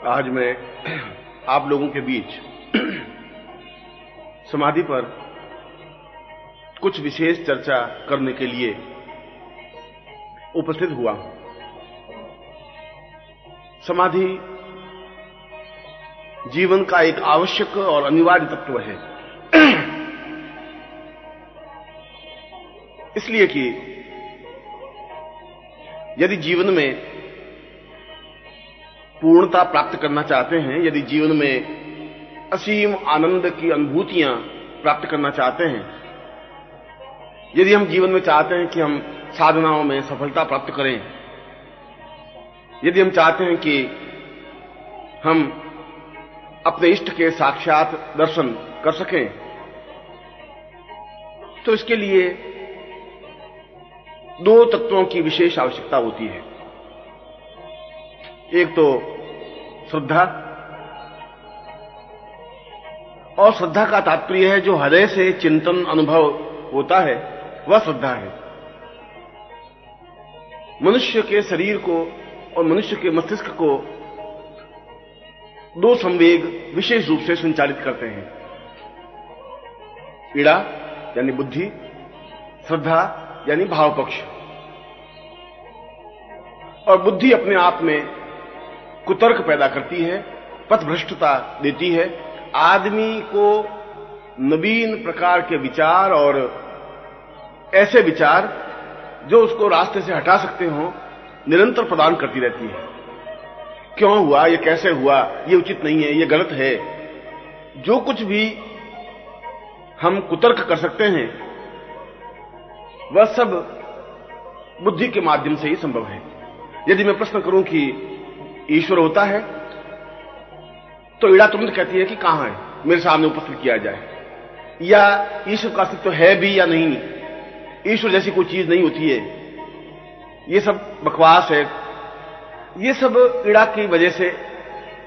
आज मैं आप लोगों के बीच समाधि पर कुछ विशेष चर्चा करने के लिए उपस्थित हुआ हूं। समाधि जीवन का एक आवश्यक और अनिवार्य तत्व है, इसलिए कि यदि जीवन में पूर्णता प्राप्त करना चाहते हैं, यदि जीवन में असीम आनंद की अनुभूतियां प्राप्त करना चाहते हैं, यदि हम जीवन में चाहते हैं कि हम साधनाओं में सफलता प्राप्त करें, यदि हम चाहते हैं कि हम अपने इष्ट के साक्षात दर्शन कर सकें, तो इसके लिए दो तत्वों की विशेष आवश्यकता होती है। एक तो श्रद्धा, और श्रद्धा का तात्पर्य है जो हृदय से चिंतन अनुभव होता है, वह श्रद्धा है। मनुष्य के शरीर को और मनुष्य के मस्तिष्क को दो संवेग विशेष रूप से संचालित करते हैं। इड़ा यानी बुद्धि, श्रद्धा यानी भाव पक्ष। और बुद्धि अपने आप में कुतर्क पैदा करती है, पथभ्रष्टता देती है, आदमी को नवीन प्रकार के विचार और ऐसे विचार जो उसको रास्ते से हटा सकते हो निरंतर प्रदान करती रहती है। क्यों हुआ, ये कैसे हुआ, ये उचित नहीं है, ये गलत है। जो कुछ भी हम कुतर्क कर सकते हैं वह सब बुद्धि के माध्यम से ही संभव है। यदि मैं प्रश्न करूं कि ईश्वर होता है, तो इड़ा तुरंत कहती है कि कहां है, मेरे सामने उपस्थित किया जाए। या ईश्वर का अस्तित्व है भी या नहीं, ईश्वर जैसी कोई चीज नहीं होती है, ये सब बकवास है। ये सब इड़ा की वजह से,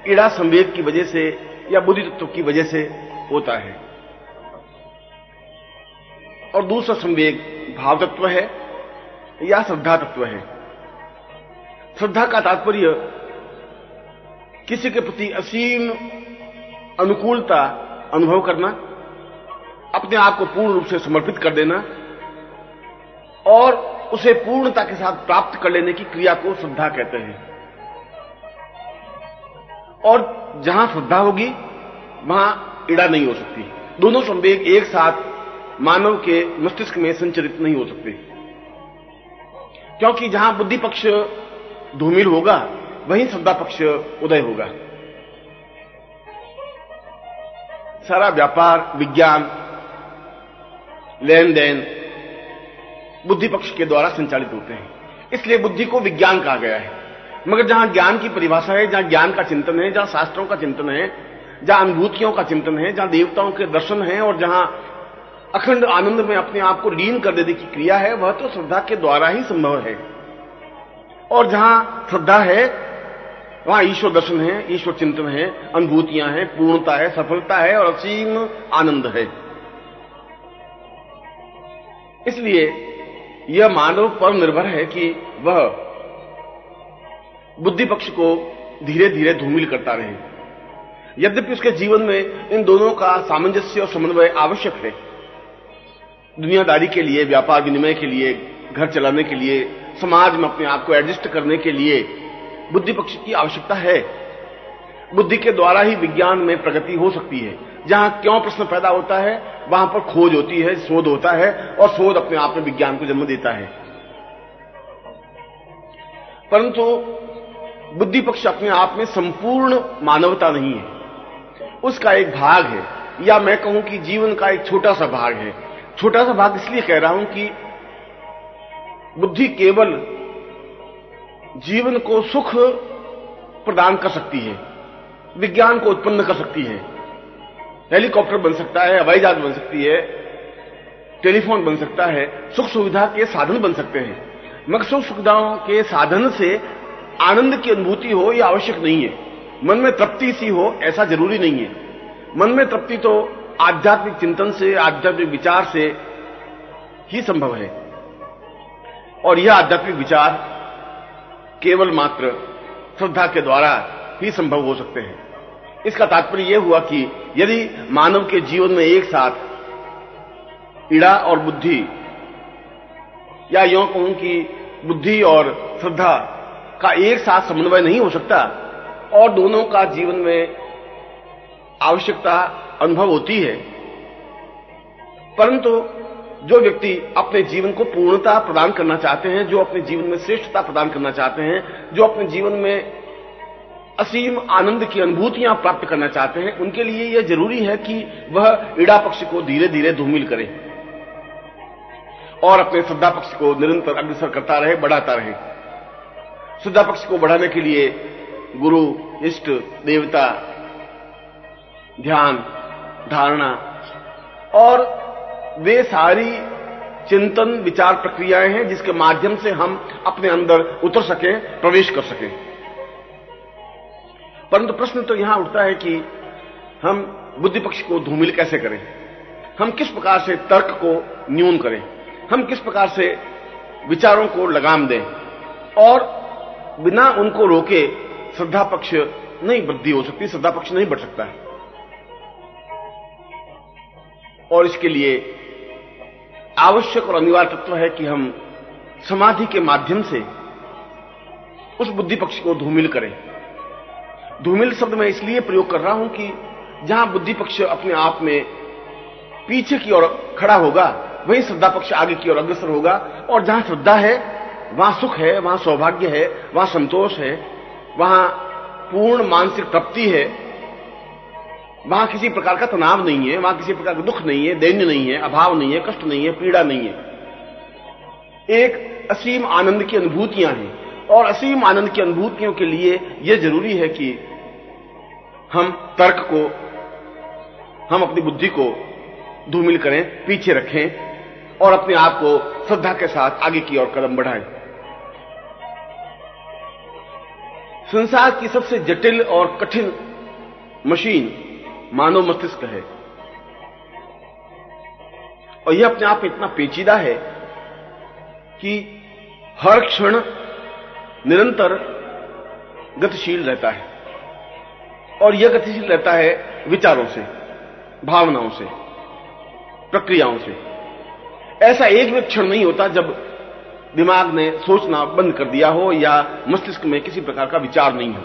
इड़ा संवेग की वजह से या बुद्धि तत्व की वजह से होता है। और दूसरा संवेग भाव तत्व है या श्रद्धा तत्व है। श्रद्धा का तात्पर्य किसी के प्रति असीम अनुकूलता अनुभव करना, अपने आप को पूर्ण रूप से समर्पित कर देना और उसे पूर्णता के साथ प्राप्त कर लेने की क्रिया को श्रद्धा कहते हैं। और जहां श्रद्धा होगी वहां इड़ा नहीं हो सकती। दोनों संवेग एक साथ मानव के मस्तिष्क में संचरित नहीं हो सकते, क्योंकि जहां बुद्धि पक्ष धूमिल होगा वहीं श्रद्धा पक्ष उदय होगा। सारा व्यापार, विज्ञान, लेन देन बुद्धि पक्ष के द्वारा संचालित होते हैं, इसलिए बुद्धि को विज्ञान कहा गया है। मगर जहां ज्ञान की परिभाषा है, जहां ज्ञान का चिंतन है, जहां शास्त्रों का चिंतन है, जहां अनुभूतियों का चिंतन है, जहां देवताओं के दर्शन है और जहां अखंड आनंद में अपने आप को लीन कर देने की क्रिया है, वह तो श्रद्धा के द्वारा ही संभव है। और जहां श्रद्धा है वहां ईश्वर दर्शन है, ईश्वर चिंतन है, अनुभूतियां हैं, पूर्णता है, सफलता है और असीम आनंद है। इसलिए यह मानव पर निर्भर है कि वह बुद्धि पक्ष को धीरे धीरे धूमिल करता रहे। यद्यपि उसके जीवन में इन दोनों का सामंजस्य और समन्वय आवश्यक है। दुनियादारी के लिए, व्यापार विनिमय के लिए, घर चलाने के लिए, समाज में अपने आप को एडजस्ट करने के लिए बुद्धि पक्ष की आवश्यकता है। बुद्धि के द्वारा ही विज्ञान में प्रगति हो सकती है। जहां क्यों प्रश्न पैदा होता है वहां पर खोज होती है, शोध होता है और शोध अपने आप में विज्ञान को जन्म देता है। परंतु बुद्धि पक्ष अपने आप में संपूर्ण मानवता नहीं है, उसका एक भाग है, या मैं कहूं कि जीवन का एक छोटा सा भाग है। छोटा सा भाग इसलिए कह रहा हूं कि बुद्धि केवल जीवन को सुख प्रदान कर सकती है, विज्ञान को उत्पन्न कर सकती है। हेलीकॉप्टर बन सकता है, हवाई जहाज बन सकती है, टेलीफोन बन सकता है, सुख सुविधा के साधन बन सकते हैं। मगर सुख सुविधाओं के साधन से आनंद की अनुभूति हो यह आवश्यक नहीं है। मन में तृप्ति सी हो ऐसा जरूरी नहीं है। मन में तृप्ति तो आध्यात्मिक चिंतन से, आध्यात्मिक विचार से ही संभव है। और यह आध्यात्मिक विचार केवल मात्र श्रद्धा के द्वारा ही संभव हो सकते हैं। इसका तात्पर्य यह हुआ कि यदि मानव के जीवन में एक साथ इड़ा और बुद्धि, या यूं कहूं कि बुद्धि और श्रद्धा का एक साथ समन्वय नहीं हो सकता और दोनों का जीवन में आवश्यकता अनुभव होती है, परंतु जो व्यक्ति अपने जीवन को पूर्णता प्रदान करना चाहते हैं, जो अपने जीवन में श्रेष्ठता प्रदान करना चाहते हैं, जो अपने जीवन में असीम आनंद की अनुभूतियां प्राप्त करना चाहते हैं, उनके लिए यह जरूरी है कि वह इड़ा पक्ष को धीरे धीरे धूमिल करे और अपने श्रद्धा पक्ष को निरंतर अग्रसर करता रहे, बढ़ाता रहे। श्रद्धा पक्ष को बढ़ाने के लिए गुरु, इष्ट देवता, ध्यान, धारणा और वे सारी चिंतन विचार प्रक्रियाएं हैं जिसके माध्यम से हम अपने अंदर उतर सकें, प्रवेश कर सकें। परंतु प्रश्न तो यहां उठता है कि हम बुद्धि पक्ष को धूमिल कैसे करें, हम किस प्रकार से तर्क को न्यून करें, हम किस प्रकार से विचारों को लगाम दें और बिना उनको रोके श्रद्धा पक्ष नहीं वृद्धि हो सकती, श्रद्धा पक्ष नहीं बढ़ सकता है। और इसके लिए आवश्यक और अनिवार्य तत्व है कि हम समाधि के माध्यम से उस बुद्धि पक्ष को धूमिल करें। धूमिल शब्द मैं इसलिए प्रयोग कर रहा हूं कि जहां बुद्धि पक्ष अपने आप में पीछे की ओर खड़ा होगा, वहीं श्रद्धा पक्ष आगे की ओर अग्रसर होगा, और जहां श्रद्धा है वहां सुख है, वहां सौभाग्य है, वहां संतोष है, वहां पूर्ण मानसिक तृप्ति है, वहां किसी प्रकार का तनाव नहीं है, वहां किसी प्रकार का दुख नहीं है, दैन्य नहीं है, अभाव नहीं है, कष्ट नहीं है, पीड़ा नहीं है। एक असीम आनंद की अनुभूतियां हैं और असीम आनंद की अनुभूतियों के लिए यह जरूरी है कि हम तर्क को, हम अपनी बुद्धि को धूमिल करें, पीछे रखें और अपने आप को श्रद्धा के साथ आगे की ओर कदम बढ़ाएं। संसार की सबसे जटिल और कठिन मशीन मानव मस्तिष्क है और यह अपने आप में इतना पेचीदा है कि हर क्षण निरंतर गतिशील रहता है और यह गतिशील रहता है विचारों से, भावनाओं से, प्रक्रियाओं से। ऐसा एक भी क्षण नहीं होता जब दिमाग ने सोचना बंद कर दिया हो या मस्तिष्क में किसी प्रकार का विचार नहीं हो।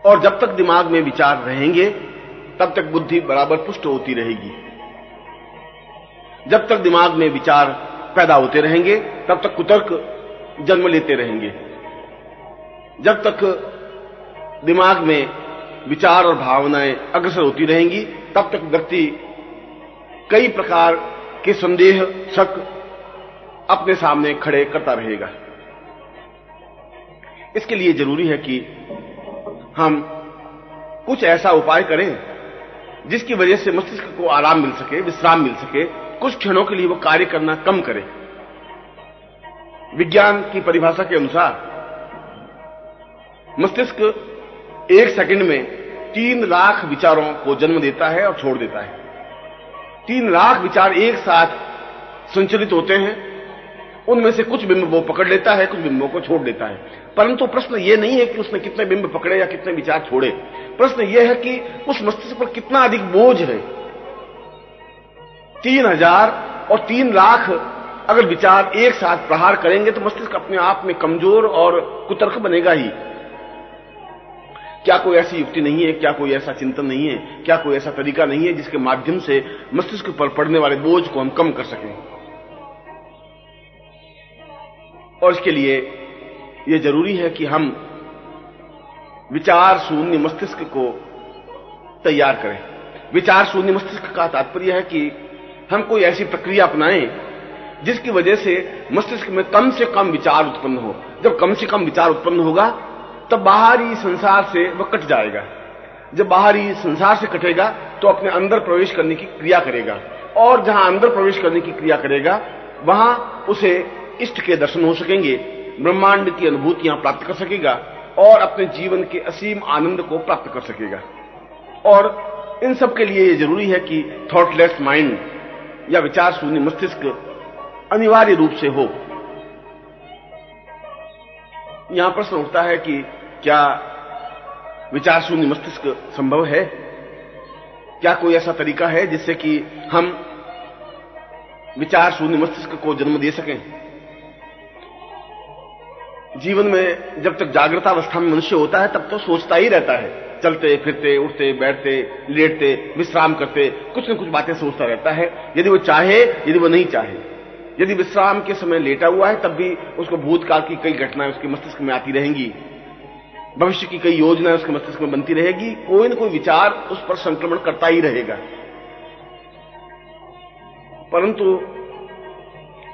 और जब तक दिमाग में विचार रहेंगे तब तक बुद्धि बराबर पुष्ट होती रहेगी। जब तक दिमाग में विचार पैदा होते रहेंगे तब तक कुतर्क जन्म लेते रहेंगे। जब तक दिमाग में विचार और भावनाएं अग्रसर होती रहेंगी तब तक व्यक्ति कई प्रकार के संदेह, शक अपने सामने खड़े करता रहेगा। इसके लिए जरूरी है कि हम कुछ ऐसा उपाय करें जिसकी वजह से मस्तिष्क को आराम मिल सके, विश्राम मिल सके, कुछ क्षणों के लिए वो कार्य करना कम करे। विज्ञान की परिभाषा के अनुसार मस्तिष्क एक सेकंड में 3 लाख विचारों को जन्म देता है और छोड़ देता है। 3 लाख विचार एक साथ संचलित होते हैं, उनमें से कुछ बिंब वो पकड़ लेता है, कुछ बिंबों को छोड़ देता है। परंतु प्रश्न ये नहीं है कि उसने कितने बिंब पकड़े या कितने विचार छोड़े, प्रश्न यह है कि उस मस्तिष्क पर कितना अधिक बोझ है। 3000 और 3 लाख अगर विचार एक साथ प्रहार करेंगे तो मस्तिष्क अपने आप में कमजोर और कुतर्क बनेगा ही। क्या कोई ऐसी युक्ति नहीं है, क्या कोई ऐसा चिंतन नहीं है, क्या कोई ऐसा तरीका नहीं है जिसके माध्यम से मस्तिष्क पर पड़ने वाले बोझ को हम कम कर सकें? और इसके लिए यह जरूरी है कि हम विचार शून्य मस्तिष्क को तैयार करें। विचार शून्य मस्तिष्क का तात्पर्य है कि हम कोई ऐसी प्रक्रिया अपनाएं जिसकी वजह से मस्तिष्क में कम से कम विचार उत्पन्न हो। जब कम से कम विचार उत्पन्न होगा तब बाहरी संसार से वह कट जाएगा। जब बाहरी संसार से कटेगा तो अपने अंदर प्रवेश करने की क्रिया करेगा, और जहां अंदर प्रवेश करने की क्रिया करेगा वहां उसे इष्ट के दर्शन हो सकेंगे, ब्रह्मांड की अनुभूतियां प्राप्त कर सकेगा और अपने जीवन के असीम आनंद को प्राप्त कर सकेगा। और इन सब के लिए यह जरूरी है कि थॉटलेस माइंड या विचार शून्य मस्तिष्क अनिवार्य रूप से हो। यहां प्रश्न उठता है कि क्या विचार शून्य मस्तिष्क संभव है? क्या कोई ऐसा तरीका है जिससे कि हम विचार शून्य मस्तिष्क को जन्म दे सकें? जीवन में जब तक जागृतावस्था में मनुष्य होता है तब तो सोचता ही रहता है, चलते फिरते, उठते बैठते, लेटते, विश्राम करते, कुछ न कुछ बातें सोचता रहता है। यदि वो चाहे, यदि वो नहीं चाहे, यदि विश्राम के समय लेटा हुआ है तब भी उसको भूतकाल की कई घटनाएं उसके मस्तिष्क में आती रहेंगी, भविष्य की कई योजनाएं उसके मस्तिष्क में बनती रहेगी, कोई न कोई विचार उस पर संक्रमण करता ही रहेगा। परंतु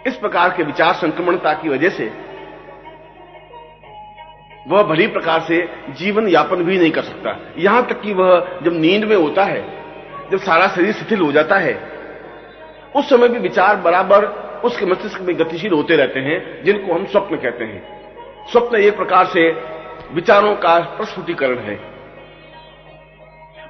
इस प्रकार के विचार संक्रमणता की वजह से वह भली प्रकार से जीवन यापन भी नहीं कर सकता। यहां तक कि वह जब नींद में होता है, जब सारा शरीर शिथिल हो जाता है, उस समय भी विचार बराबर उसके मस्तिष्क में गतिशील होते रहते हैं, जिनको हम स्वप्न कहते हैं। स्वप्न एक प्रकार से विचारों का प्रस्फुटीकरण है,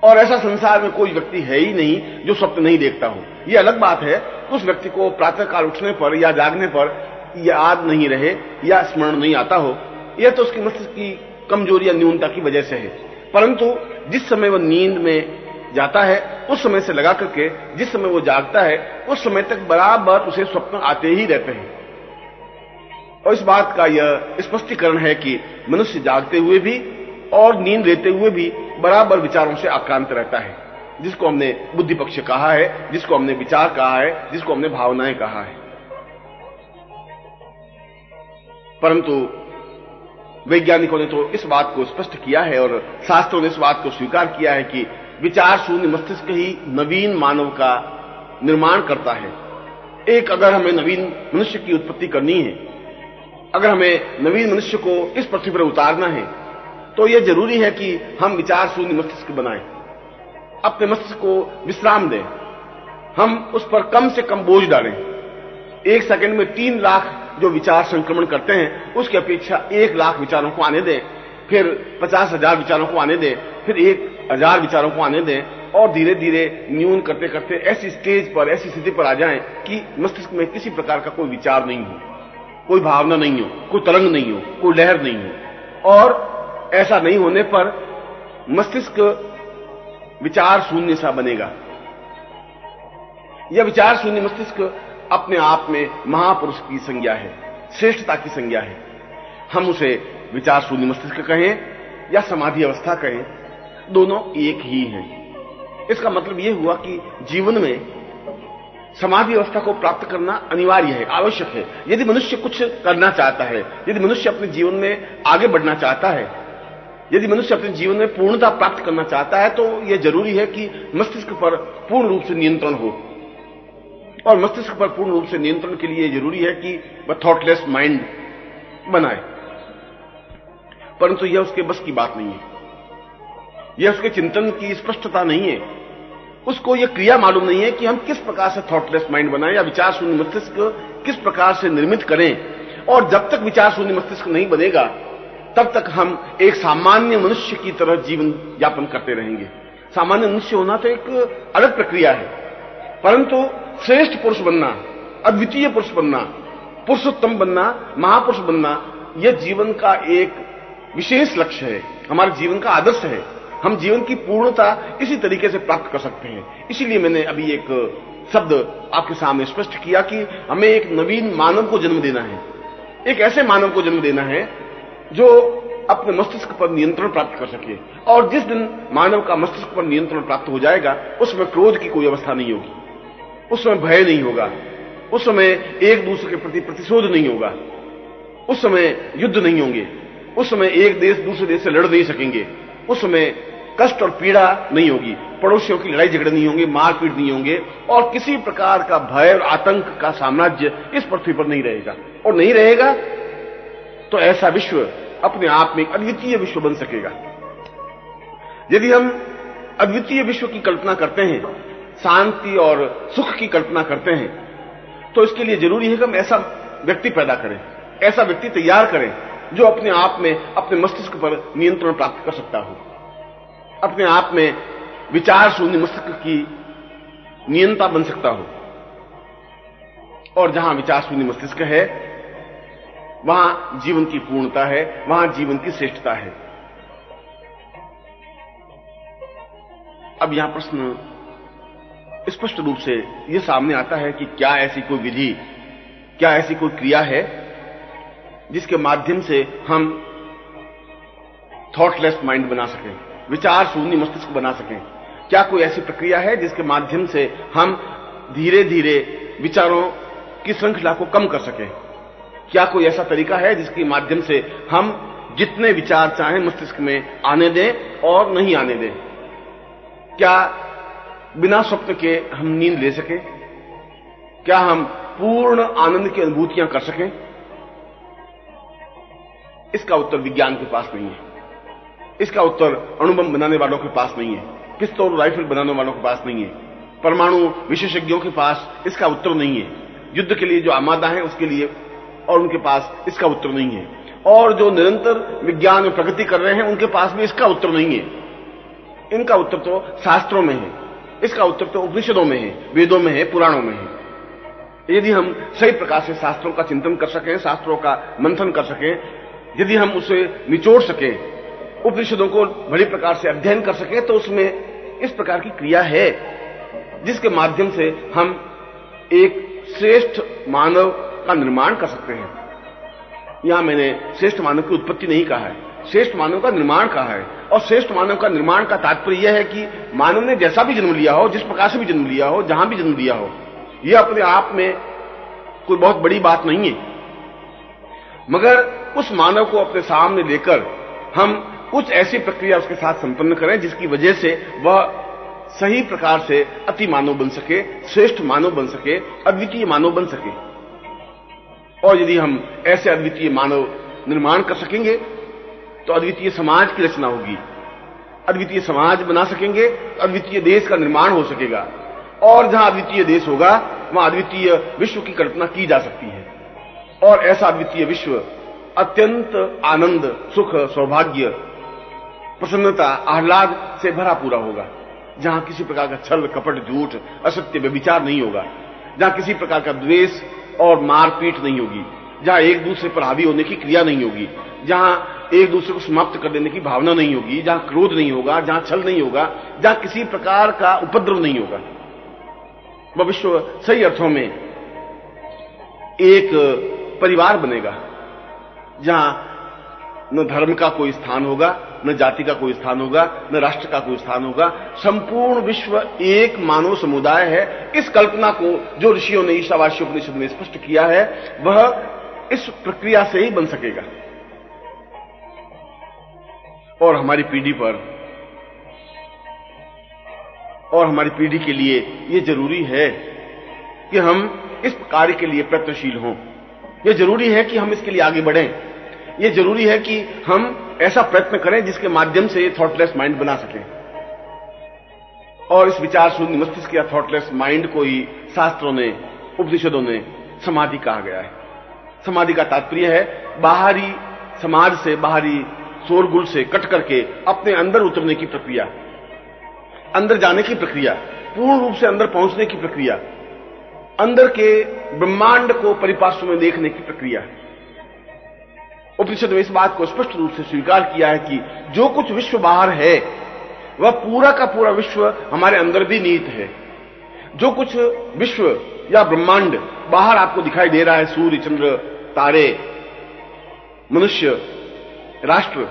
और ऐसा संसार में कोई व्यक्ति है ही नहीं जो स्वप्न नहीं देखता हो। यह अलग बात है उस व्यक्ति को प्रातःकाल उठने पर या जागने पर याद नहीं रहे या स्मरण नहीं आता हो, यह तो उसकी मस्तिष्क की कमजोरी या न्यूनता की वजह से है। परंतु जिस समय वह नींद में जाता है उस समय से लगा करके जिस समय वो जागता है उस समय तक बराबर उसे स्वप्न आते ही रहते हैं। और इस बात का यह स्पष्टीकरण है कि मनुष्य जागते हुए भी और नींद लेते हुए भी बराबर विचारों से आक्रांत रहता है, जिसको हमने बुद्धि पक्ष कहा है, जिसको हमने विचार कहा है, जिसको हमने भावनाएं कहा है। परंतु वैज्ञानिकों ने तो इस बात को स्पष्ट किया है और शास्त्रों ने इस बात को स्वीकार किया है कि विचार शून्य मस्तिष्क ही नवीन मानव का निर्माण करता है। एक अगर हमें नवीन मनुष्य की उत्पत्ति करनी है, अगर हमें नवीन मनुष्य को इस पृथ्वी पर उतारना है, तो यह जरूरी है कि हम विचार शून्य मस्तिष्क बनाएं, अपने मस्तिष्क को विश्राम दें, हम उस पर कम से कम बोझ डालें। एक सेकंड में 3 लाख जो विचार संक्रमण करते हैं उसकी अपेक्षा 1 लाख विचारों को आने दें, फिर 50,000 विचारों को आने दें, फिर 1,000 विचारों को आने दें, और धीरे धीरे न्यून करते करते ऐसी स्टेज पर, ऐसी स्थिति पर आ जाएं कि मस्तिष्क में किसी प्रकार का कोई विचार नहीं हो, कोई भावना नहीं हो, कोई तरंग नहीं हो, कोई लहर नहीं हो। और ऐसा नहीं होने पर मस्तिष्क विचार शून्य सा बनेगा। यह विचार शून्य मस्तिष्क अपने आप में महापुरुष की संज्ञा है, श्रेष्ठता की संज्ञा है। हम उसे विचार शून्य मस्तिष्क कहें या समाधि अवस्था कहें, दोनों एक ही हैं। इसका मतलब यह हुआ कि जीवन में समाधि अवस्था को प्राप्त करना अनिवार्य है, आवश्यक है। यदि मनुष्य कुछ करना चाहता है, यदि मनुष्य अपने जीवन में आगे बढ़ना चाहता है, यदि मनुष्य अपने जीवन में पूर्णता प्राप्त करना चाहता है, तो यह जरूरी है कि मस्तिष्क पर पूर्ण रूप से नियंत्रण हो। और मस्तिष्क पर पूर्ण रूप से नियंत्रण के लिए जरूरी है कि वह थॉटलेस माइंड बनाए। परंतु यह उसके बस की बात नहीं है, यह उसके चिंतन की स्पष्टता नहीं है, उसको यह क्रिया मालूम नहीं है कि हम किस प्रकार से थॉटलेस माइंड बनाएं या विचार शून्य मस्तिष्क किस प्रकार से निर्मित करें। और जब तक विचार शून्य मस्तिष्क नहीं बनेगा तब तक हम एक सामान्य मनुष्य की तरह जीवन यापन करते रहेंगे। सामान्य मनुष्य होना तो एक अलग प्रक्रिया है, परंतु श्रेष्ठ पुरुष बनना, अद्वितीय पुरुष बनना, पुरुषोत्तम बनना, महापुरुष बनना, यह जीवन का एक विशेष लक्ष्य है, हमारे जीवन का आदर्श है। हम जीवन की पूर्णता इसी तरीके से प्राप्त कर सकते हैं। इसीलिए मैंने अभी एक शब्द आपके सामने स्पष्ट किया कि हमें एक नवीन मानव को जन्म देना है, एक ऐसे मानव को जन्म देना है जो अपने मस्तिष्क पर नियंत्रण प्राप्त कर सके। और जिस दिन मानव का मस्तिष्क पर नियंत्रण प्राप्त हो जाएगा उसमें क्रोध की कोई अवस्था नहीं होगी, उस समय भय नहीं होगा, उस समय एक दूसरे के प्रति प्रतिशोध नहीं होगा, उस समय युद्ध नहीं होंगे, उस समय एक देश दूसरे देश से लड़ नहीं सकेंगे, उस समय कष्ट और पीड़ा नहीं होगी, पड़ोसियों की लड़ाई झगड़े नहीं होंगे, मारपीट नहीं होंगे, और किसी प्रकार का भय और आतंक का साम्राज्य इस पृथ्वी पर नहीं रहेगा। और नहीं रहेगा तो ऐसा विश्व अपने आप में एक अद्वितीय विश्व बन सकेगा। यदि हम अद्वितीय विश्व की कल्पना करते हैं, शांति और सुख की कल्पना करते हैं, तो इसके लिए जरूरी है कि हम ऐसा व्यक्ति पैदा करें, ऐसा व्यक्ति तैयार करें जो अपने आप में अपने मस्तिष्क पर नियंत्रण प्राप्त कर सकता हो, अपने आप में विचार शून्य मस्तिष्क की नियंता बन सकता हो। और जहां विचार शून्य मस्तिष्क है वहां जीवन की पूर्णता है, वहां जीवन की श्रेष्ठता है। अब यहां प्रश्न स्पष्ट रूप से यह सामने आता है कि क्या ऐसी कोई विधि, क्या ऐसी कोई क्रिया है जिसके माध्यम से हम थॉटलेस माइंड बना सकें, विचार शून्य मस्तिष्क बना सकें? क्या कोई ऐसी प्रक्रिया है जिसके माध्यम से हम धीरे धीरे विचारों की श्रृंखला को कम कर सकें? क्या कोई ऐसा तरीका है जिसके माध्यम से हम जितने विचार चाहें मस्तिष्क में आने दें और नहीं आने दें? क्या बिना स्वप्न के हम नींद ले सकें? क्या हम पूर्ण आनंद की अनुभूतियां कर सकें? इसका उत्तर विज्ञान के पास नहीं है। इसका उत्तर अणुबम बनाने वालों के पास नहीं है, पिस्तौल राइफल बनाने वालों के पास नहीं है, परमाणु विशेषज्ञों के पास इसका उत्तर नहीं है, युद्ध के लिए जो आमादा है उसके लिए और उनके पास इसका उत्तर नहीं है, और जो निरंतर विज्ञान में प्रगति कर रहे हैं उनके पास भी इसका उत्तर नहीं है। इनका उत्तर तो शास्त्रों में है, इसका उत्तर तो उपनिषदों में है, वेदों में है, पुराणों में है। यदि हम सही प्रकार से शास्त्रों का चिंतन कर सकें, शास्त्रों का मंथन कर सकें, यदि हम उसे निचोड़ सकें, उपनिषदों को बड़ी प्रकार से अध्ययन कर सकें, तो उसमें इस प्रकार की क्रिया है जिसके माध्यम से हम एक श्रेष्ठ मानव का निर्माण कर सकते हैं। यहां मैंने श्रेष्ठ मानव की उत्पत्ति नहीं कहा है, श्रेष्ठ मानव का निर्माण कहा है। और श्रेष्ठ मानव का निर्माण का तात्पर्य यह है कि मानव ने जैसा भी जन्म लिया हो, जिस प्रकार से भी जन्म लिया हो, जहां भी जन्म लिया हो, यह अपने आप में कोई बहुत बड़ी बात नहीं है, मगर उस मानव को अपने सामने लेकर हम कुछ ऐसी प्रक्रिया उसके साथ संपन्न करें जिसकी वजह से वह सही प्रकार से अति मानव बन सके, श्रेष्ठ मानव बन सके, अद्वितीय मानव बन सके। और यदि हम ऐसे अद्वितीय मानव निर्माण कर सकेंगे तो अद्वितीय समाज की रचना होगी, अद्वितीय समाज बना सकेंगे, अद्वितीय देश का निर्माण हो सकेगा, और जहां अद्वितीय देश होगा वहां अद्वितीय विश्व की कल्पना की जा सकती है। और ऐसा अद्वितीय विश्व अत्यंत आनंद, सुख, सौभाग्य, प्रसन्नता, आह्लाद से भरा पूरा होगा, जहां किसी प्रकार का छल, कपट, झूठ, असत्य, व्यभिचार नहीं होगा, जहां किसी प्रकार का द्वेष और मारपीट नहीं होगी, जहां एक दूसरे पर हावी होने की क्रिया नहीं होगी, जहां एक दूसरे को समाप्त कर देने की भावना नहीं होगी, जहां क्रोध नहीं होगा, जहां छल नहीं होगा, जहां किसी प्रकार का उपद्रव नहीं होगा। वह विश्व सही अर्थों में एक परिवार बनेगा, जहां न धर्म का कोई स्थान होगा, न जाति का कोई स्थान होगा, न राष्ट्र का कोई स्थान होगा। संपूर्ण विश्व एक मानव समुदाय है। इस कल्पना को जो ऋषियों ने ईशावास्य उपनिषद में स्पष्ट किया है, वह इस प्रक्रिया से ही बन सकेगा। और हमारी पीढ़ी पर और हमारी पीढ़ी के लिए यह जरूरी है कि हम इस कार्य के लिए प्रयत्नशील हों। यह जरूरी है कि हम इसके लिए आगे बढ़ें। यह जरूरी है कि हम ऐसा प्रयत्न करें जिसके माध्यम से ये थॉटलेस माइंड बना सकें। और इस विचार शून्य मस्तिष्क या थॉटलेस माइंड को ही शास्त्रों ने, उपनिषदों ने समाधि कहा गया है। समाधि का तात्पर्य है बाहरी समाज से, बाहरी शोरगुल से कट करके अपने अंदर उतरने की प्रक्रिया, अंदर जाने की प्रक्रिया, पूर्ण रूप से अंदर पहुंचने की प्रक्रिया, अंदर के ब्रह्मांड को परिपार्श्व में देखने की प्रक्रिया। उपनिषद में इस बात को स्पष्ट रूप से स्वीकार किया है कि जो कुछ विश्व बाहर है वह पूरा का पूरा विश्व हमारे अंदर भी निहित है। जो कुछ विश्व या ब्रह्मांड बाहर आपको दिखाई दे रहा है, सूर्य, चंद्र, तारे, मनुष्य, राष्ट्र,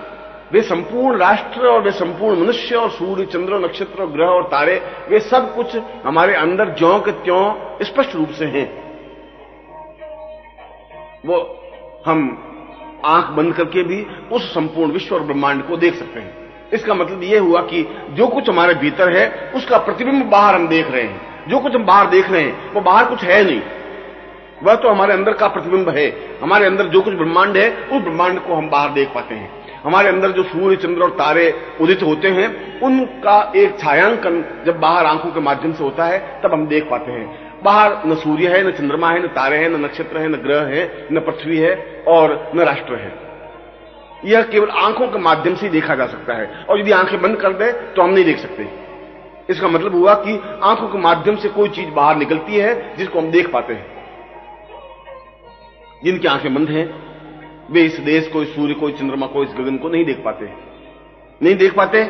वे संपूर्ण राष्ट्र और वे संपूर्ण मनुष्य और सूर्य, चंद्र, नक्षत्र, ग्रह और तारे, वे सब कुछ हमारे अंदर ज्यों के त्यों स्पष्ट रूप से हैं। वो हम आंख बंद करके भी उस संपूर्ण विश्व और ब्रह्मांड को देख सकते हैं। इसका मतलब यह हुआ कि जो कुछ हमारे भीतर है उसका प्रतिबिंब बाहर हम देख रहे हैं। जो कुछ हम बाहर देख रहे हैं वो बाहर कुछ है नहीं, वह तो हमारे अंदर का प्रतिबिंब है। हमारे अंदर जो कुछ ब्रह्मांड है उस ब्रह्मांड को हम बाहर देख पाते हैं। हमारे अंदर जो सूर्य, चंद्र और तारे उदित होते हैं उनका एक छायांकन जब बाहर आंखों के माध्यम से होता है तब हम देख पाते हैं। बाहर न सूर्य है, न चंद्रमा है, न तारे हैं, न नक्षत्र है, न ग्रह है, न पृथ्वी है और न राष्ट्र है। यह केवल आंखों के माध्यम से ही देखा जा सकता है, और यदि आंखें बंद कर दे तो हम नहीं देख सकते। इसका मतलब हुआ कि आंखों के माध्यम से कोई चीज बाहर निकलती है जिसको हम देख पाते हैं। जिनकी आंखें बंद हैं वे इस देश को, इस सूर्य को, इस चंद्रमा को, इस गगन को नहीं देख पाते, नहीं देख पाते।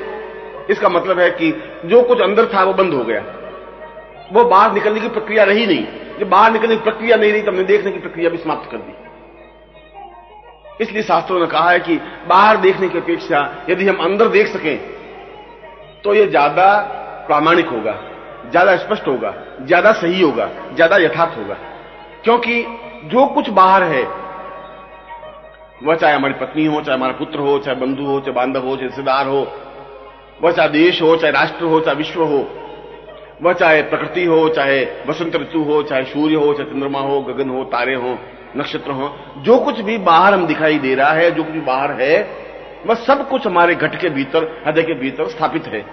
इसका मतलब है कि जो कुछ अंदर था वो बंद हो गया, वो बाहर निकलने की प्रक्रिया रही नहीं। जब बाहर निकलने की प्रक्रिया नहीं रही तो हमने देखने की प्रक्रिया भी समाप्त कर दी। इसलिए शास्त्रों ने कहा है कि बाहर देखने की अपेक्षा यदि हम अंदर देख सकें तो यह ज्यादा प्रामाणिक होगा, ज्यादा स्पष्ट होगा, ज्यादा सही होगा, ज्यादा यथार्थ होगा। क्योंकि जो कुछ बाहर है, वह चाहे हमारी पत्नी हो, चाहे हमारा पुत्र हो, चाहे बंधु हो, चाहे बांधव हो, चाहे रिश्तेदार हो, वह चाहे देश हो, चाहे राष्ट्र हो, चाहे विश्व हो, वह चाहे प्रकृति हो, चाहे वसंत ऋतु हो, चाहे सूर्य हो, चाहे चंद्रमा हो, गगन हो, तारे हो, नक्षत्र हो, जो कुछ भी बाहर हम दिखाई दे रहा है, जो कुछ भी बाहर है, वह सब कुछ हमारे घट के भीतर, हृदय के भीतर स्थापित है।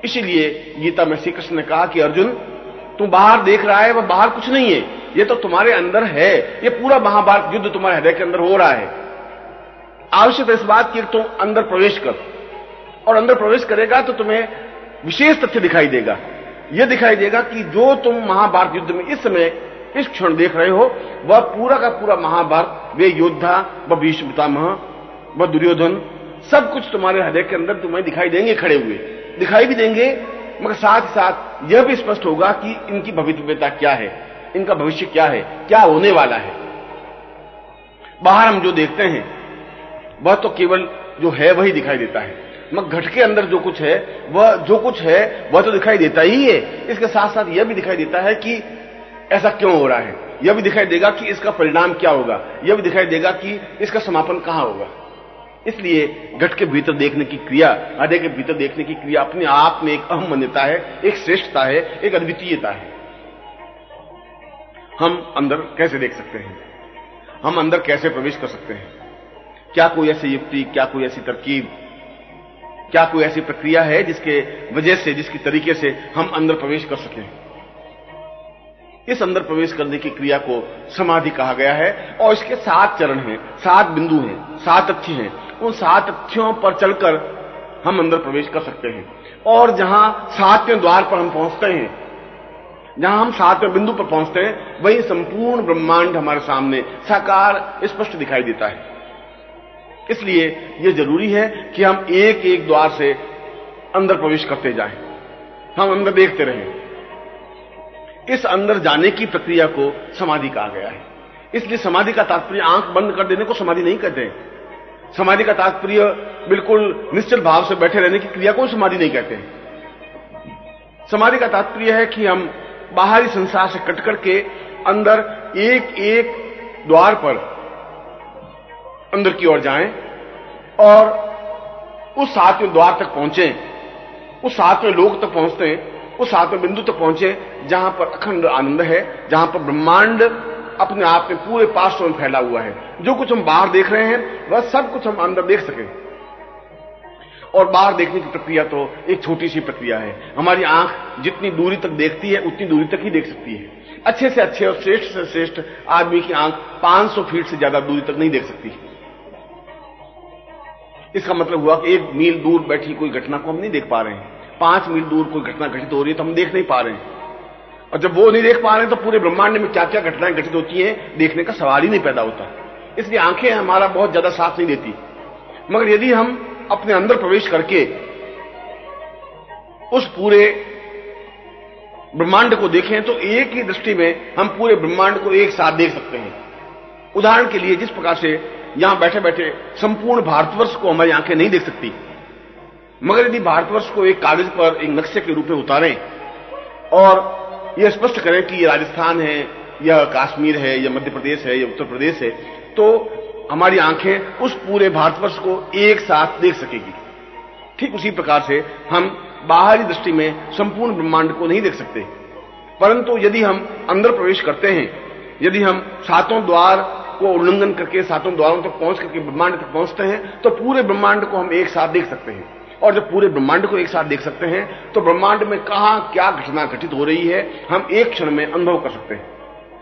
इसीलिए गीता में श्री कृष्ण ने कहा कि अर्जुन, तू बाहर देख रहा है, वह बाहर कुछ नहीं है, ये तो तुम्हारे अंदर है। ये पूरा महाभारत युद्ध तुम्हारे हृदय के अंदर हो रहा है। आवश्यक इस बात की तुम अंदर प्रवेश कर, और अंदर प्रवेश करेगा तो तुम्हें विशेष तथ्य दिखाई देगा। यह दिखाई देगा कि जो तुम महाभारत युद्ध में इस समय इस क्षण देख रहे हो, वह पूरा का पूरा महाभारत, वे योद्धा, वह भीष्म पितामह, वह दुर्योधन, सब कुछ तुम्हारे हृदय के अंदर तुम्हें दिखाई देंगे, खड़े हुए दिखाई भी देंगे। मगर साथ ही साथ यह भी स्पष्ट होगा कि इनकी भविष्यता क्या है, इनका भविष्य क्या है, क्या होने वाला है। बाहर हम जो देखते हैं वह तो केवल जो है वही दिखाई देता है, मगर घट के अंदर जो कुछ है, वह तो दिखाई देता ही है। इसके साथ साथ यह भी दिखाई देता है कि ऐसा क्यों हो रहा है, यह भी दिखाई देगा कि इसका परिणाम क्या होगा, यह भी दिखाई देगा कि इसका समापन कहां होगा। इसलिए घट के भीतर देखने की क्रिया, हृदय के भीतर देखने की क्रिया अपने आप में एक अहम मान्यता है, एक श्रेष्ठता है, एक अद्वितीयता है। हम अंदर कैसे देख सकते हैं, हम अंदर कैसे प्रवेश कर सकते हैं? क्या कोई ऐसी युक्ति, क्या कोई ऐसी तरकीब, क्या कोई ऐसी प्रक्रिया है जिसके वजह से, जिसकी तरीके से हम अंदर प्रवेश कर सकें? इस अंदर प्रवेश करने की क्रिया को समाधि कहा गया है, और इसके 7 चरण हैं, 7 बिंदु हैं, 7 तथ्य हैं। उन 7 तथ्यों पर चलकर हम अंदर प्रवेश कर सकते हैं। और जहां 7वें द्वार पर हम पहुंचते हैं, जहां हम 7वें बिंदु पर पहुंचते हैं, वही संपूर्ण ब्रह्मांड हमारे सामने साकार स्पष्ट दिखाई देता है। इसलिए यह जरूरी है कि हम एक एक द्वार से अंदर प्रवेश करते जाएं, हम अंदर देखते रहें। इस अंदर जाने की प्रक्रिया को समाधि कहा गया है। इसलिए समाधि का तात्पर्य आंख बंद कर देने को समाधि नहीं कहते हैं। समाधि का तात्पर्य बिल्कुल निश्चल भाव से बैठे रहने की क्रिया को समाधि नहीं कहते हैं। समाधि का तात्पर्य है कि हम बाहरी संसार से कट करके अंदर एक एक द्वार पर अंदर की ओर जाएं और उस 7वें द्वार तक पहुंचे, उस 7वें लोक तक पहुंचते हैं, उस 7वें बिंदु तक पहुंचे जहां पर अखंड आनंद है, जहां पर ब्रह्मांड अपने आप में पूरे पार्श्व में फैला हुआ है। जो कुछ हम बाहर देख रहे हैं वह सब कुछ हम अंदर देख सकें। और बाहर देखने की प्रक्रिया तो एक छोटी सी प्रक्रिया है। हमारी आंख जितनी दूरी तक देखती है उतनी दूरी तक ही देख सकती है। अच्छे से अच्छे और श्रेष्ठ से श्रेष्ठ आदमी की आंख 500 फीट से ज्यादा दूरी तक नहीं देख सकती। इसका मतलब हुआ कि 1 मील दूर बैठी कोई घटना को हम नहीं देख पा रहे हैं। 5 मील दूर कोई घटना घटित हो रही है तो हम देख नहीं पा रहे हैं। और जब वो नहीं देख पा रहे हैं तो पूरे ब्रह्मांड में क्या क्या घटनाएं घटित होती हैं देखने का सवाल ही नहीं पैदा होता। इसलिए आंखें हमारा बहुत ज्यादा साथ नहीं देती। मगर यदि हम अपने अंदर प्रवेश करके उस पूरे ब्रह्मांड को देखें तो एक ही दृष्टि में हम पूरे ब्रह्मांड को एक साथ देख सकते हैं। उदाहरण के लिए जिस प्रकार से यहां बैठे बैठे संपूर्ण भारतवर्ष को हमारी आंखें नहीं देख सकती, मगर यदि भारतवर्ष को एक कागज पर एक नक्शे के रूप में उतारें और यह स्पष्ट करें कि यह राजस्थान है, यह कश्मीर है, यह मध्य प्रदेश है, यह उत्तर प्रदेश है, तो हमारी आंखें उस पूरे भारतवर्ष को एक साथ देख सकेगी। ठीक उसी प्रकार से हम बाहरी दृष्टि में संपूर्ण ब्रह्मांड को नहीं देख सकते, परंतु यदि हम अंदर प्रवेश करते हैं, यदि हम 7 द्वार को उल्लंघन करके 7 द्वारों तक पहुंच करके ब्रह्मांड तक पहुंचते हैं तो पूरे ब्रह्मांड को हम एक साथ देख सकते हैं। और जब पूरे ब्रह्मांड को एक साथ देख सकते हैं तो ब्रह्मांड में कहां क्या घटना घटित हो रही है हम एक क्षण में अनुभव कर सकते हैं।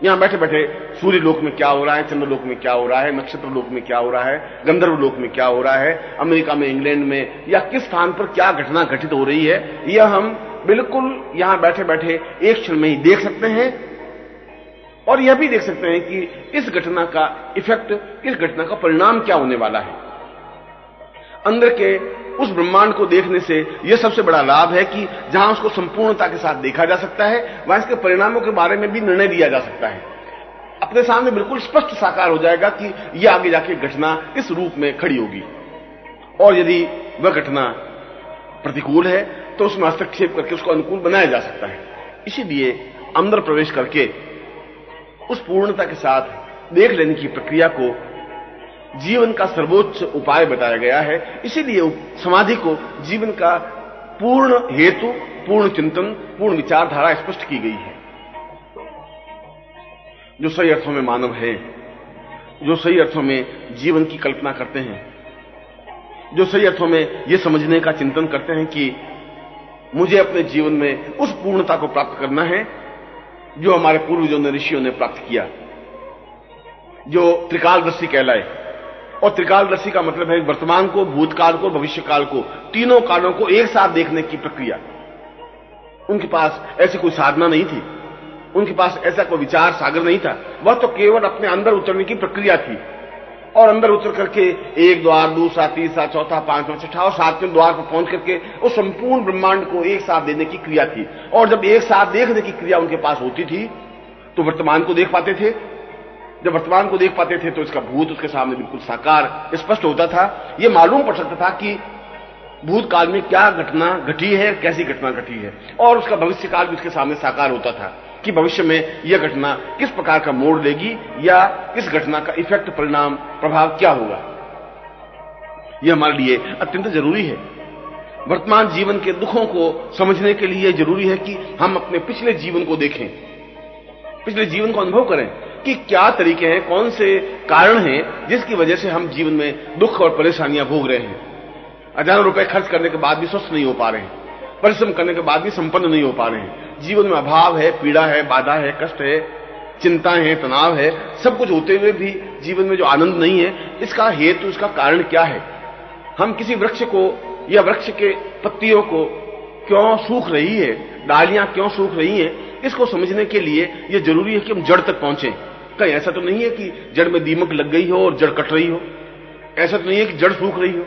यहां बैठे बैठे सूर्य लोक में क्या हो रहा है, चंद्र लोक में क्या हो रहा है, नक्षत्र लोक में क्या हो रहा है, गंधर्व लोक में क्या हो रहा है, अमेरिका में, इंग्लैंड में या किस स्थान पर क्या घटना घटित हो रही है, यह हम बिल्कुल यहां बैठे बैठे एक क्षण में ही देख सकते हैं। और यह भी देख सकते हैं कि इस घटना का इफेक्ट, इस घटना का परिणाम क्या होने वाला है। अंदर के उस ब्रह्मांड को देखने से यह सबसे बड़ा लाभ है कि जहां उसको संपूर्णता के साथ देखा जा सकता है, वहां इसके परिणामों के बारे में भी निर्णय लिया जा सकता है। अपने सामने बिल्कुल स्पष्ट साकार हो जाएगा कि यह आगे जाके घटना इस रूप में खड़ी होगी, और यदि वह घटना प्रतिकूल है तो उसमें हस्तक्षेप करके उसको अनुकूल बनाया जा सकता है। इसीलिए अंदर प्रवेश करके उस पूर्णता के साथ देख लेने की प्रक्रिया को जीवन का सर्वोच्च उपाय बताया गया है। इसीलिए समाधि को जीवन का पूर्ण हेतु, पूर्ण चिंतन, पूर्ण विचारधारा स्पष्ट की गई है। जो सही अर्थों में मानव है, जो सही अर्थों में जीवन की कल्पना करते हैं, जो सही अर्थों में यह समझने का चिंतन करते हैं कि मुझे अपने जीवन में उस पूर्णता को प्राप्त करना है जो हमारे पूर्वजों ने, ऋषियों ने प्राप्त किया, जो त्रिकालदर्शी कहलाए। और त्रिकालदर्शी का मतलब है वर्तमान को, भूतकाल को, भविष्यकाल को, तीनों कालों को एक साथ देखने की प्रक्रिया। उनके पास ऐसी कोई साधना नहीं थी, उनके पास ऐसा कोई विचार सागर नहीं था, वह तो केवल अपने अंदर उतरने की प्रक्रिया थी। और अंदर उतर करके एक द्वार, दूसरा, तीसरा, चौथा, पांचवा, छठा और सातवें द्वार पर पहुंच करके उस संपूर्ण ब्रह्मांड को एक साथ देने की क्रिया थी। और जब एक साथ देखने की क्रिया उनके पास होती थी तो वर्तमान को देख पाते थे। जब वर्तमान को देख पाते थे तो इसका भूत उसके सामने बिल्कुल साकार स्पष्ट होता था। यह मालूम पड़ सकता था कि भूतकाल में क्या घटना घटी है, कैसी घटना घटी है, और उसका भविष्यकाल भी उसके सामने साकार होता था कि भविष्य में यह घटना किस प्रकार का मोड़ लेगी या इस घटना का इफेक्ट, परिणाम, प्रभाव क्या होगा। यह हमारे लिए अत्यंत जरूरी है। वर्तमान जीवन के दुखों को समझने के लिए जरूरी है कि हम अपने पिछले जीवन को देखें, पिछले जीवन को अनुभव करें कि क्या तरीके हैं, कौन से कारण हैं जिसकी वजह से हम जीवन में दुख और परेशानियां भोग रहे हैं। हजारों रुपए खर्च करने के बाद भी स्वस्थ नहीं हो पा रहे हैं, परिश्रम करने के बाद भी संपन्न नहीं हो पा रहे हैं, जीवन में अभाव है, पीड़ा है, बाधा है, कष्ट है, चिंता है, तनाव है, सब कुछ होते हुए भी जीवन में जो आनंद नहीं है, इसका हेतु, इसका कारण क्या है। हम किसी वृक्ष को या वृक्ष के पत्तियों को क्यों सूख रही है, डालियां क्यों सूख रही हैं, इसको समझने के लिए यह जरूरी है कि हम जड़ तक पहुंचे। कहीं ऐसा तो नहीं है कि जड़ में दीमक लग गई हो और जड़ कट रही हो, ऐसा तो नहीं है कि जड़ सूख रही हो,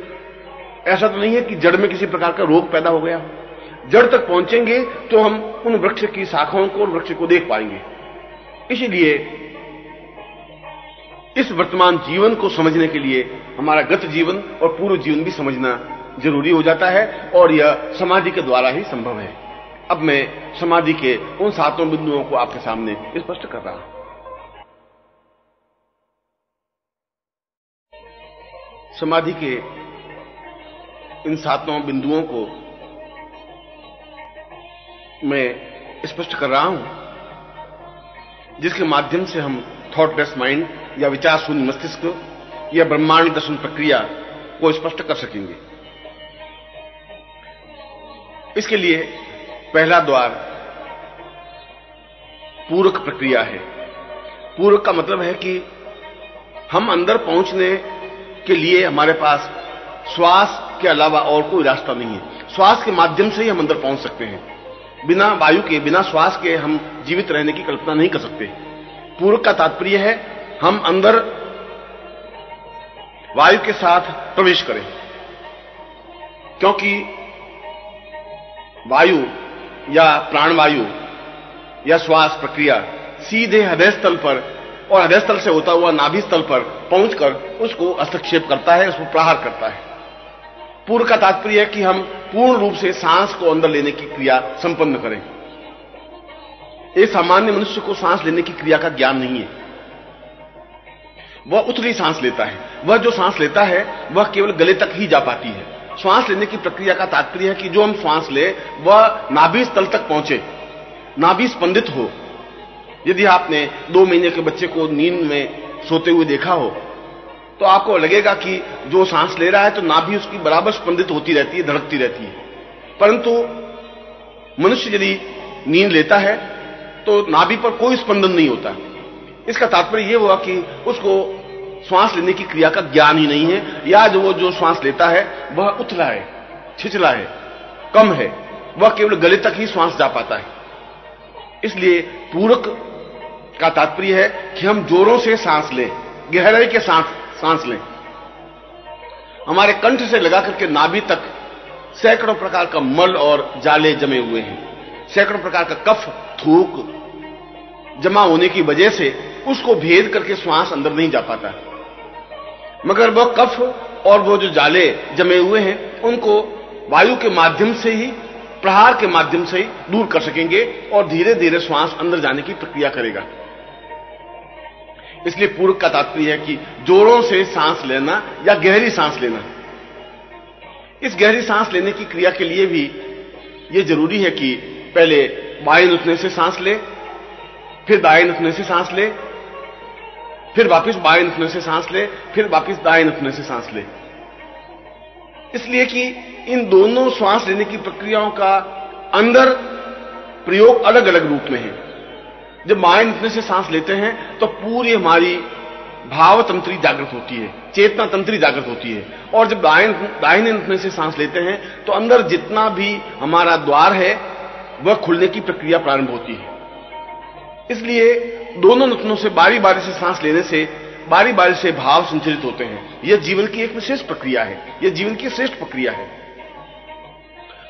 ऐसा तो नहीं है कि जड़ में किसी प्रकार का रोग पैदा हो गया हो। जड़ तक पहुंचेंगे तो हम उन वृक्ष की शाखाओं को और वृक्ष को देख पाएंगे। इसीलिए इस वर्तमान जीवन को समझने के लिए हमारा गत जीवन और पूर्व जीवन भी समझना जरूरी हो जाता है, और यह समाधि के द्वारा ही संभव है। अब मैं समाधि के उन सातों बिंदुओं को आपके सामने स्पष्ट कर रहा हूं। समाधि के इन सातों बिंदुओं को मैं स्पष्ट कर रहा हूं, जिसके माध्यम से हम थॉटलेस माइंड या विचार शून्य मस्तिष्क या ब्रह्मांड दर्शन प्रक्रिया को स्पष्ट कर सकेंगे। इसके लिए पहला द्वार पूरक प्रक्रिया है। पूरक का मतलब है कि हम अंदर पहुंचने के लिए हमारे पास श्वास के अलावा और कोई रास्ता नहीं है। श्वास के माध्यम से ही हम अंदर पहुंच सकते हैं। बिना वायु के, बिना श्वास के हम जीवित रहने की कल्पना नहीं कर सकते। पूरक का तात्पर्य है हम अंदर वायु के साथ प्रवेश करें, क्योंकि वायु या प्राणवायु या श्वास प्रक्रिया सीधे हृदय स्थल पर और हृदय स्थल से होता हुआ नाभि स्थल पर पहुंचकर उसको हस्तक्षेप करता है, उसको प्रहार करता है। पूर्व का तात्पर्य है कि हम पूर्ण रूप से सांस को अंदर लेने की क्रिया संपन्न करें। एक सामान्य मनुष्य को सांस लेने की क्रिया का ज्ञान नहीं है। वह उथली सांस लेता है। वह जो सांस लेता है वह केवल गले तक ही जा पाती है। श्वास लेने की प्रक्रिया का तात्पर्य है कि जो हम श्वास ले वह नाभि स्थल तक पहुंचे, नाभि स्पंदित हो। यदि आपने 2 महीने के बच्चे को नींद में सोते हुए देखा हो तो आपको लगेगा कि जो सांस ले रहा है तो नाभि उसकी बराबर स्पंदित होती रहती है, धड़कती रहती है। परंतु मनुष्य यदि नींद लेता है तो नाभि पर कोई स्पंदन नहीं होता। इसका तात्पर्य यह हुआ कि उसको श्वास लेने की क्रिया का ज्ञान ही नहीं है, या जो श्वास लेता है वह उथला है, छिछला है, कम है, वह केवल गले तक ही श्वास जा पाता है। इसलिए पूरक का तात्पर्य है कि हम जोरों से सांस लें, गहराई के साथ सांस लें। हमारे कंठ से लगा करके नाभि तक सैकड़ों प्रकार का मल और जाले जमे हुए हैं। सैकड़ों प्रकार का कफ, थूक जमा होने की वजह से उसको भेद करके श्वास अंदर नहीं जा पाता, मगर वह कफ और वो जो जाले जमे हुए हैं उनको वायु के माध्यम से ही, प्रहार के माध्यम से ही दूर कर सकेंगे और धीरे धीरे श्वास अंदर जाने की प्रक्रिया करेगा। इसलिए पूरक का तात्पर्य है कि जोरों से सांस लेना या गहरी सांस लेना। इस गहरी सांस लेने की क्रिया के लिए भी यह जरूरी है कि पहले बाएं घुटने से सांस ले, फिर दाएं घुटने से सांस ले, फिर वापस बाएं घुटने से सांस ले, फिर वापस दाएं घुटने से सांस ले। इसलिए कि इन दोनों श्वास लेने की प्रक्रियाओं का अंदर प्रयोग अलग अलग रूप में है। जब बाएं घुटने से सांस लेते हैं तो पूरी हमारी भाव तंत्री जागृत होती है, चेतना तंत्री जागृत होती है, और जब दाहिने घुटने से सांस लेते हैं तो अंदर जितना भी हमारा द्वार है वह खुलने की प्रक्रिया प्रारंभ होती है। इसलिए दोनों घुटनों से बारी बारी से सांस लेने से बारी बारी से भाव संचरित होते हैं। यह जीवन की एक विशेष प्रक्रिया है, यह जीवन की श्रेष्ठ प्रक्रिया है।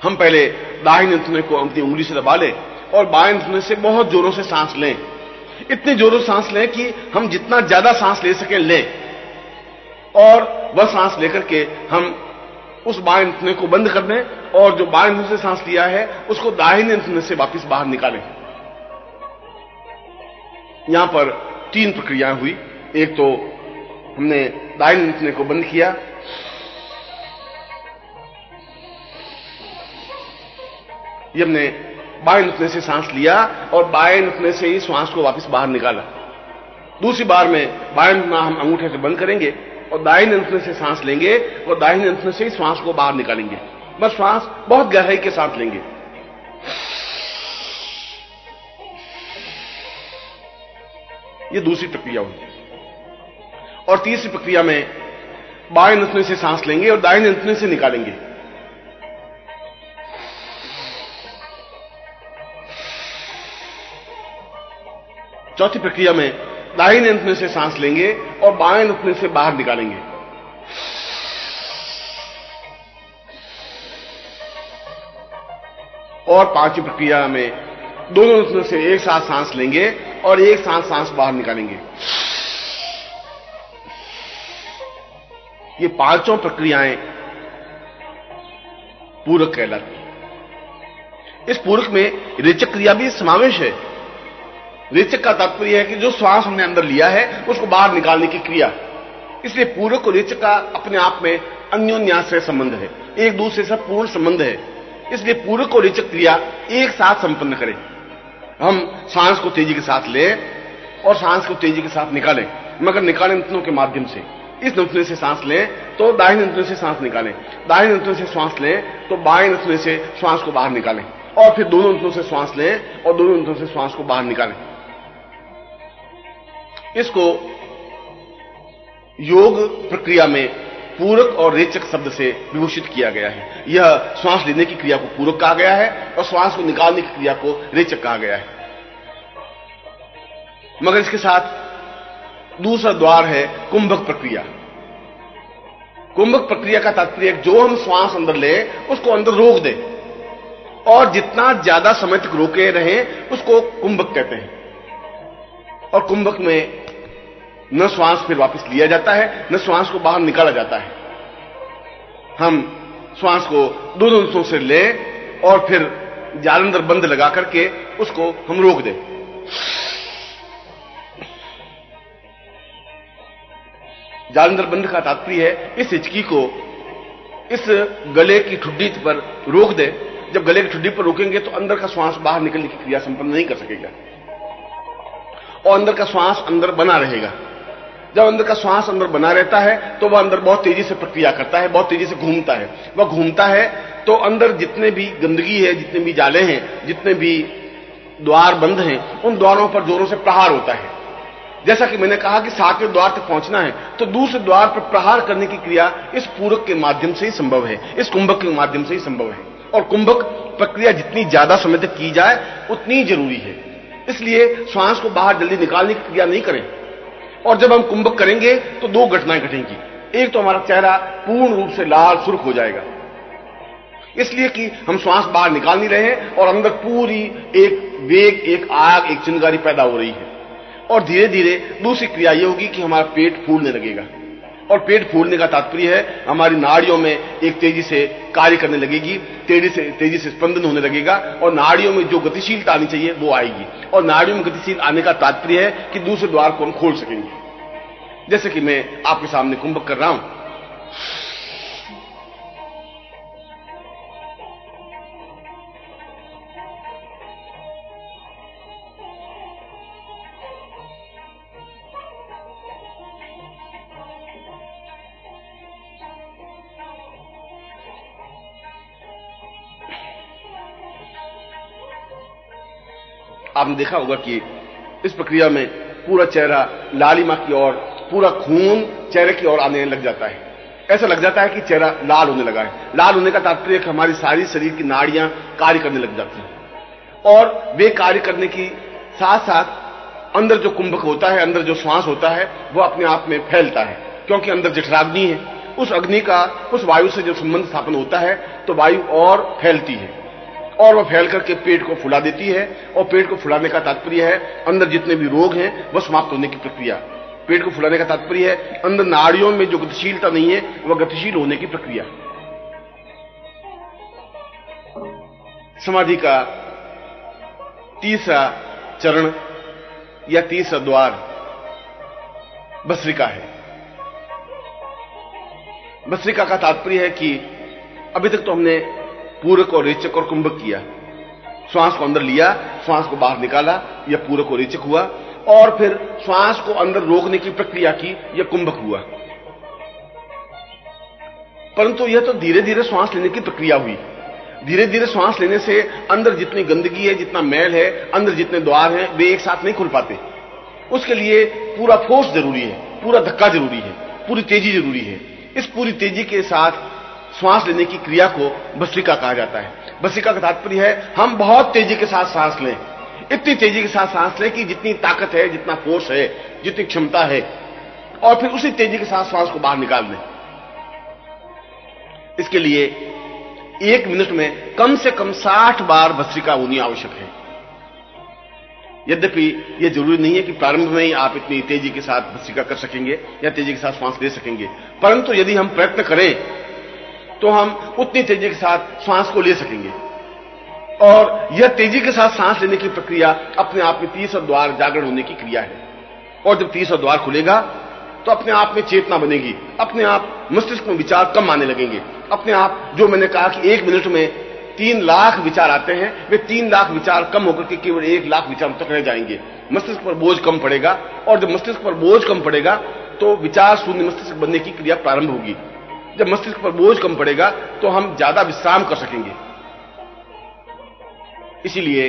हम पहले दाहिने घुटने को अपनी उंगली से दबा लें और बाएं घुटने से बहुत जोरों से सांस लें। इतने जोरों से सांस लें कि हम जितना ज्यादा सांस ले सकें लें, और वह सांस लेकर के हम उस बाएं घुटने को बंद कर दें और जो बाएं घुटने से सांस लिया है उसको दाहिने घुटने से वापस बाहर निकालें। यहां पर 3 प्रक्रियाएं हुई। एक तो हमने दाहिने घुटने को बंद किया, ये हमने बाएं घुटने से सांस लिया और बाएं घुटने से ही श्वास को वापस बाहर निकाला। दूसरी बार में बाएं घुटना हम अंगूठे से बंद करेंगे और दाहिने घुटने से सांस लेंगे और दाहिने घुटने से ही श्वास को बाहर निकालेंगे। बस श्वास बहुत गहराई के साथ लेंगे। यह दूसरी प्रक्रिया हुई। और तीसरी प्रक्रिया में बाएं घुटने से सांस लेंगे और दाहिने घुटने से निकालेंगे। चौथी प्रक्रिया में दाहिने घुटने से सांस लेंगे और बाएं घुटने से बाहर निकालेंगे। और पांचवी प्रक्रिया में दोनों घुटनों से एक साथ सांस लेंगे और एक साथ सांस बाहर निकालेंगे। ये पांचों प्रक्रियाएं पूरक कहलाती हैं। इस पूरक में रेचक क्रिया भी समावेश है। रेचक का तात्पर्य है कि जो श्वास हमने अंदर लिया है उसको बाहर निकालने की क्रिया। इसलिए पूरक और रेचक का अपने आप में अन्योन्याश्रय संबंध है, एक दूसरे से पूर्ण संबंध है। इसलिए पूरक और रेचक क्रिया एक साथ संपन्न करें। हम सांस को तेजी के साथ लें और सांस को तेजी के साथ निकालें, मगर निकालें घुटनों के माध्यम से। इस घुटने से सांस लें तो दाहिने घुटने से सांस निकालें, दाहिने घुटने से श्वास लें तो बाएं घुटने से श्वास को बाहर निकालें, और फिर दोनों घुटनों से श्वास लें और दोनों घुटनों से श्वास को बाहर निकालें। इसको योग प्रक्रिया में पूरक और रेचक शब्द से विभूषित किया गया है। यह श्वास लेने की क्रिया को पूरक कहा गया है और श्वास को निकालने की क्रिया को रेचक कहा गया है। मगर इसके साथ दूसरा द्वार है कुंभक प्रक्रिया। कुंभक प्रक्रिया का तात्पर्य जो हम श्वास अंदर ले उसको अंदर रोक दे, और जितना ज्यादा समय तक रोके रहे उसको कुंभक कहते हैं। और कुंभक में न श्वास फिर वापस लिया जाता है न श्वास को बाहर निकाला जाता है। हम श्वास को दोनों घुटनों से लें और फिर जालंधर बंद लगा करके उसको हम रोक दें। जालंधर बंद का तात्पर्य है इस हिचकी को इस गले की ठुड्डी पर रोक दें। जब गले की ठुड्डी पर रोकेंगे तो अंदर का श्वास बाहर निकलने की क्रिया संपन्न नहीं कर सकेगा और अंदर का श्वास अंदर बना रहेगा। जब अंदर का श्वास अंदर बना रहता है तो वह अंदर बहुत तेजी से प्रक्रिया करता है, बहुत तेजी से घूमता है। वह घूमता है तो अंदर जितने भी गंदगी है, जितने भी जाले हैं, जितने भी द्वार बंद हैं, उन द्वारों पर जोरों से प्रहार होता है। जैसा कि मैंने कहा कि 7वें द्वार तक पहुंचना है तो दूसरे द्वार पर प्रहार करने की क्रिया इस पूरक के माध्यम से ही संभव है, इस कुंभक के माध्यम से ही संभव है। और कुंभक प्रक्रिया जितनी ज्यादा समय तक की जाए उतनी जरूरी है। इसलिए श्वास को बाहर जल्दी निकालने की क्रिया नहीं करें। और जब हम कुंभक करेंगे तो दो घटनाएं घटेंगी। एक तो हमारा चेहरा पूर्ण रूप से लाल सुर्ख हो जाएगा, इसलिए कि हम श्वास बाहर निकाल नहीं रहे हैं और अंदर पूरी एक वेग, एक आग, एक चिंगारी पैदा हो रही है। और धीरे धीरे दूसरी क्रिया यह होगी कि हमारा पेट फूलने लगेगा। और पेट फूलने का तात्पर्य है हमारी नाड़ियों में एक तेजी से कार्य करने लगेगी, तेजी से स्पंदन होने लगेगा और नाड़ियों में जो गतिशीलता आनी चाहिए वो आएगी। और नाड़ियों में गतिशील आने का तात्पर्य है कि दूसरे द्वार को हम खोल सकेंगे। जैसे कि मैं आपके सामने कुंभक कर रहा हूं, आपने देखा होगा कि इस प्रक्रिया में पूरा चेहरा लालिमा की ओर, पूरा खून चेहरे की ओर आने लग जाता है। ऐसा लग जाता है कि चेहरा लाल होने लगा है। लाल होने का तात्पर्य कि हमारी सारी शरीर की नाड़ियां कार्य करने लग जाती हैं और वे कार्य करने की साथ साथ अंदर जो कुंभक होता है, अंदर जो श्वास होता है, वो अपने आप में फैलता है, क्योंकि अंदर जठराग्नि है। उस अग्नि का उस वायु से जब संबंध स्थापन होता है तो वायु और फैलती है और वह फैल करके पेट को फुला देती है। और पेट को फुलाने का तात्पर्य है अंदर जितने भी रोग हैं वह समाप्त होने की प्रक्रिया। पेट को फुलाने का तात्पर्य है अंदर नाड़ियों में जो गतिशीलता नहीं है वह गतिशील होने की प्रक्रिया। समाधि का तीसरा चरण या तीसरा द्वार भस्त्रिका है। भस्त्रिका का तात्पर्य है कि अभी तक तो हमने पूरक और रेचक और कुंभक किया। श्वास को अंदर लिया, श्वास को बाहर निकाला, यह पूरक और रेचक हुआ। और फिर श्वास को अंदर रोकने की प्रक्रिया की, यह कुंभक हुआ। परंतु यह तो धीरे धीरे श्वास लेने की प्रक्रिया हुई। धीरे धीरे श्वास लेने से अंदर जितनी गंदगी है, जितना मैल है, अंदर जितने द्वार हैं, वे एक साथ नहीं खुल पाते। उसके लिए पूरा फोर्स जरूरी है, पूरा धक्का जरूरी है, पूरी तेजी जरूरी है। इस पूरी तेजी के साथ श्वास लेने की क्रिया को भस्त्रिका कहा जाता है। भस्त्रिका का तात्पर्य है हम बहुत तेजी के साथ सांस लें, इतनी तेजी के साथ सांस लें कि जितनी ताकत है, जितना फोर्स है, जितनी क्षमता है, और फिर उसी तेजी के साथ श्वास को बाहर निकाल दें। इसके लिए 1 मिनट में कम से कम 60 बार भस्त्रिका होनी आवश्यक है। यद्यपि यह जरूरी नहीं है कि प्रारंभ में ही आप इतनी तेजी के साथ भस्त्रिका कर सकेंगे या तेजी के साथ श्वास ले सकेंगे, परंतु यदि हम प्रयत्न करें तो हम उतनी तेजी के साथ श्वास को ले सकेंगे। और यह तेजी के साथ सांस लेने की प्रक्रिया अपने आप में तीसरा द्वार जागरण होने की क्रिया है। और जब तीसरा द्वार खुलेगा तो अपने आप में चेतना बनेगी, अपने आप मस्तिष्क में विचार कम आने लगेंगे। अपने आप, जो मैंने कहा कि 1 मिनट में 3 लाख विचार आते हैं, वे 3 लाख विचार कम होकर के केवल 1 लाख विचार तक रह जाएंगे। मस्तिष्क पर बोझ कम पड़ेगा और जब मस्तिष्क पर बोझ कम पड़ेगा तो विचार शून्य मस्तिष्क बनने की क्रिया प्रारंभ होगी। जब मस्तिष्क पर बोझ कम पड़ेगा तो हम ज्यादा विश्राम कर सकेंगे। इसीलिए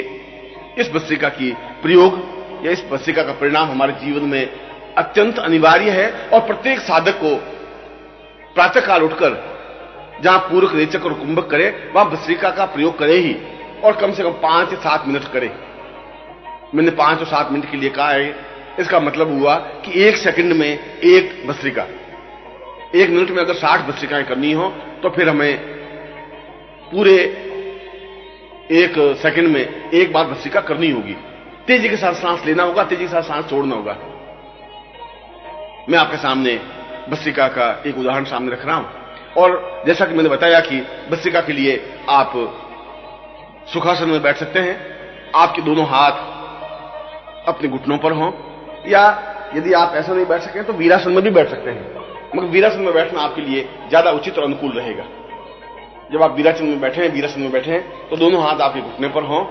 इस भस्त्रिका की प्रयोग या इस भस्त्रिका का परिणाम हमारे जीवन में अत्यंत अनिवार्य है। और प्रत्येक साधक को प्रातःकाल उठकर जहां पूरक, रेचक और कुंभक करे वहां भस्त्रिका का प्रयोग करे ही, और कम से कम 5 से 7 मिनट करे। मैंने 5 और 7 मिनट के लिए कहा है, इसका मतलब हुआ कि 1 सेकंड में 1 भस्त्रिका। 1 मिनट में अगर 60 भस्त्रिकाएं करनी हो तो फिर हमें पूरे 1 सेकंड में 1 बार भस्त्रिका करनी होगी। तेजी के साथ सांस लेना होगा, तेजी के साथ सांस छोड़ना होगा। मैं आपके सामने भस्त्रिका का एक उदाहरण सामने रख रहा हूं। और जैसा कि मैंने बताया कि भस्त्रिका के लिए आप सुखासन में बैठ सकते हैं, आपके दोनों हाथ अपने घुटनों पर हों, या यदि आप ऐसा नहीं बैठ सकें तो वीरासन में भी बैठ सकते हैं। मगर वीरासन में बैठना आपके लिए ज्यादा उचित और अनुकूल रहेगा। जब आप वीरासन में बैठे हैं तो दोनों हाथ आपके घुटने पर हों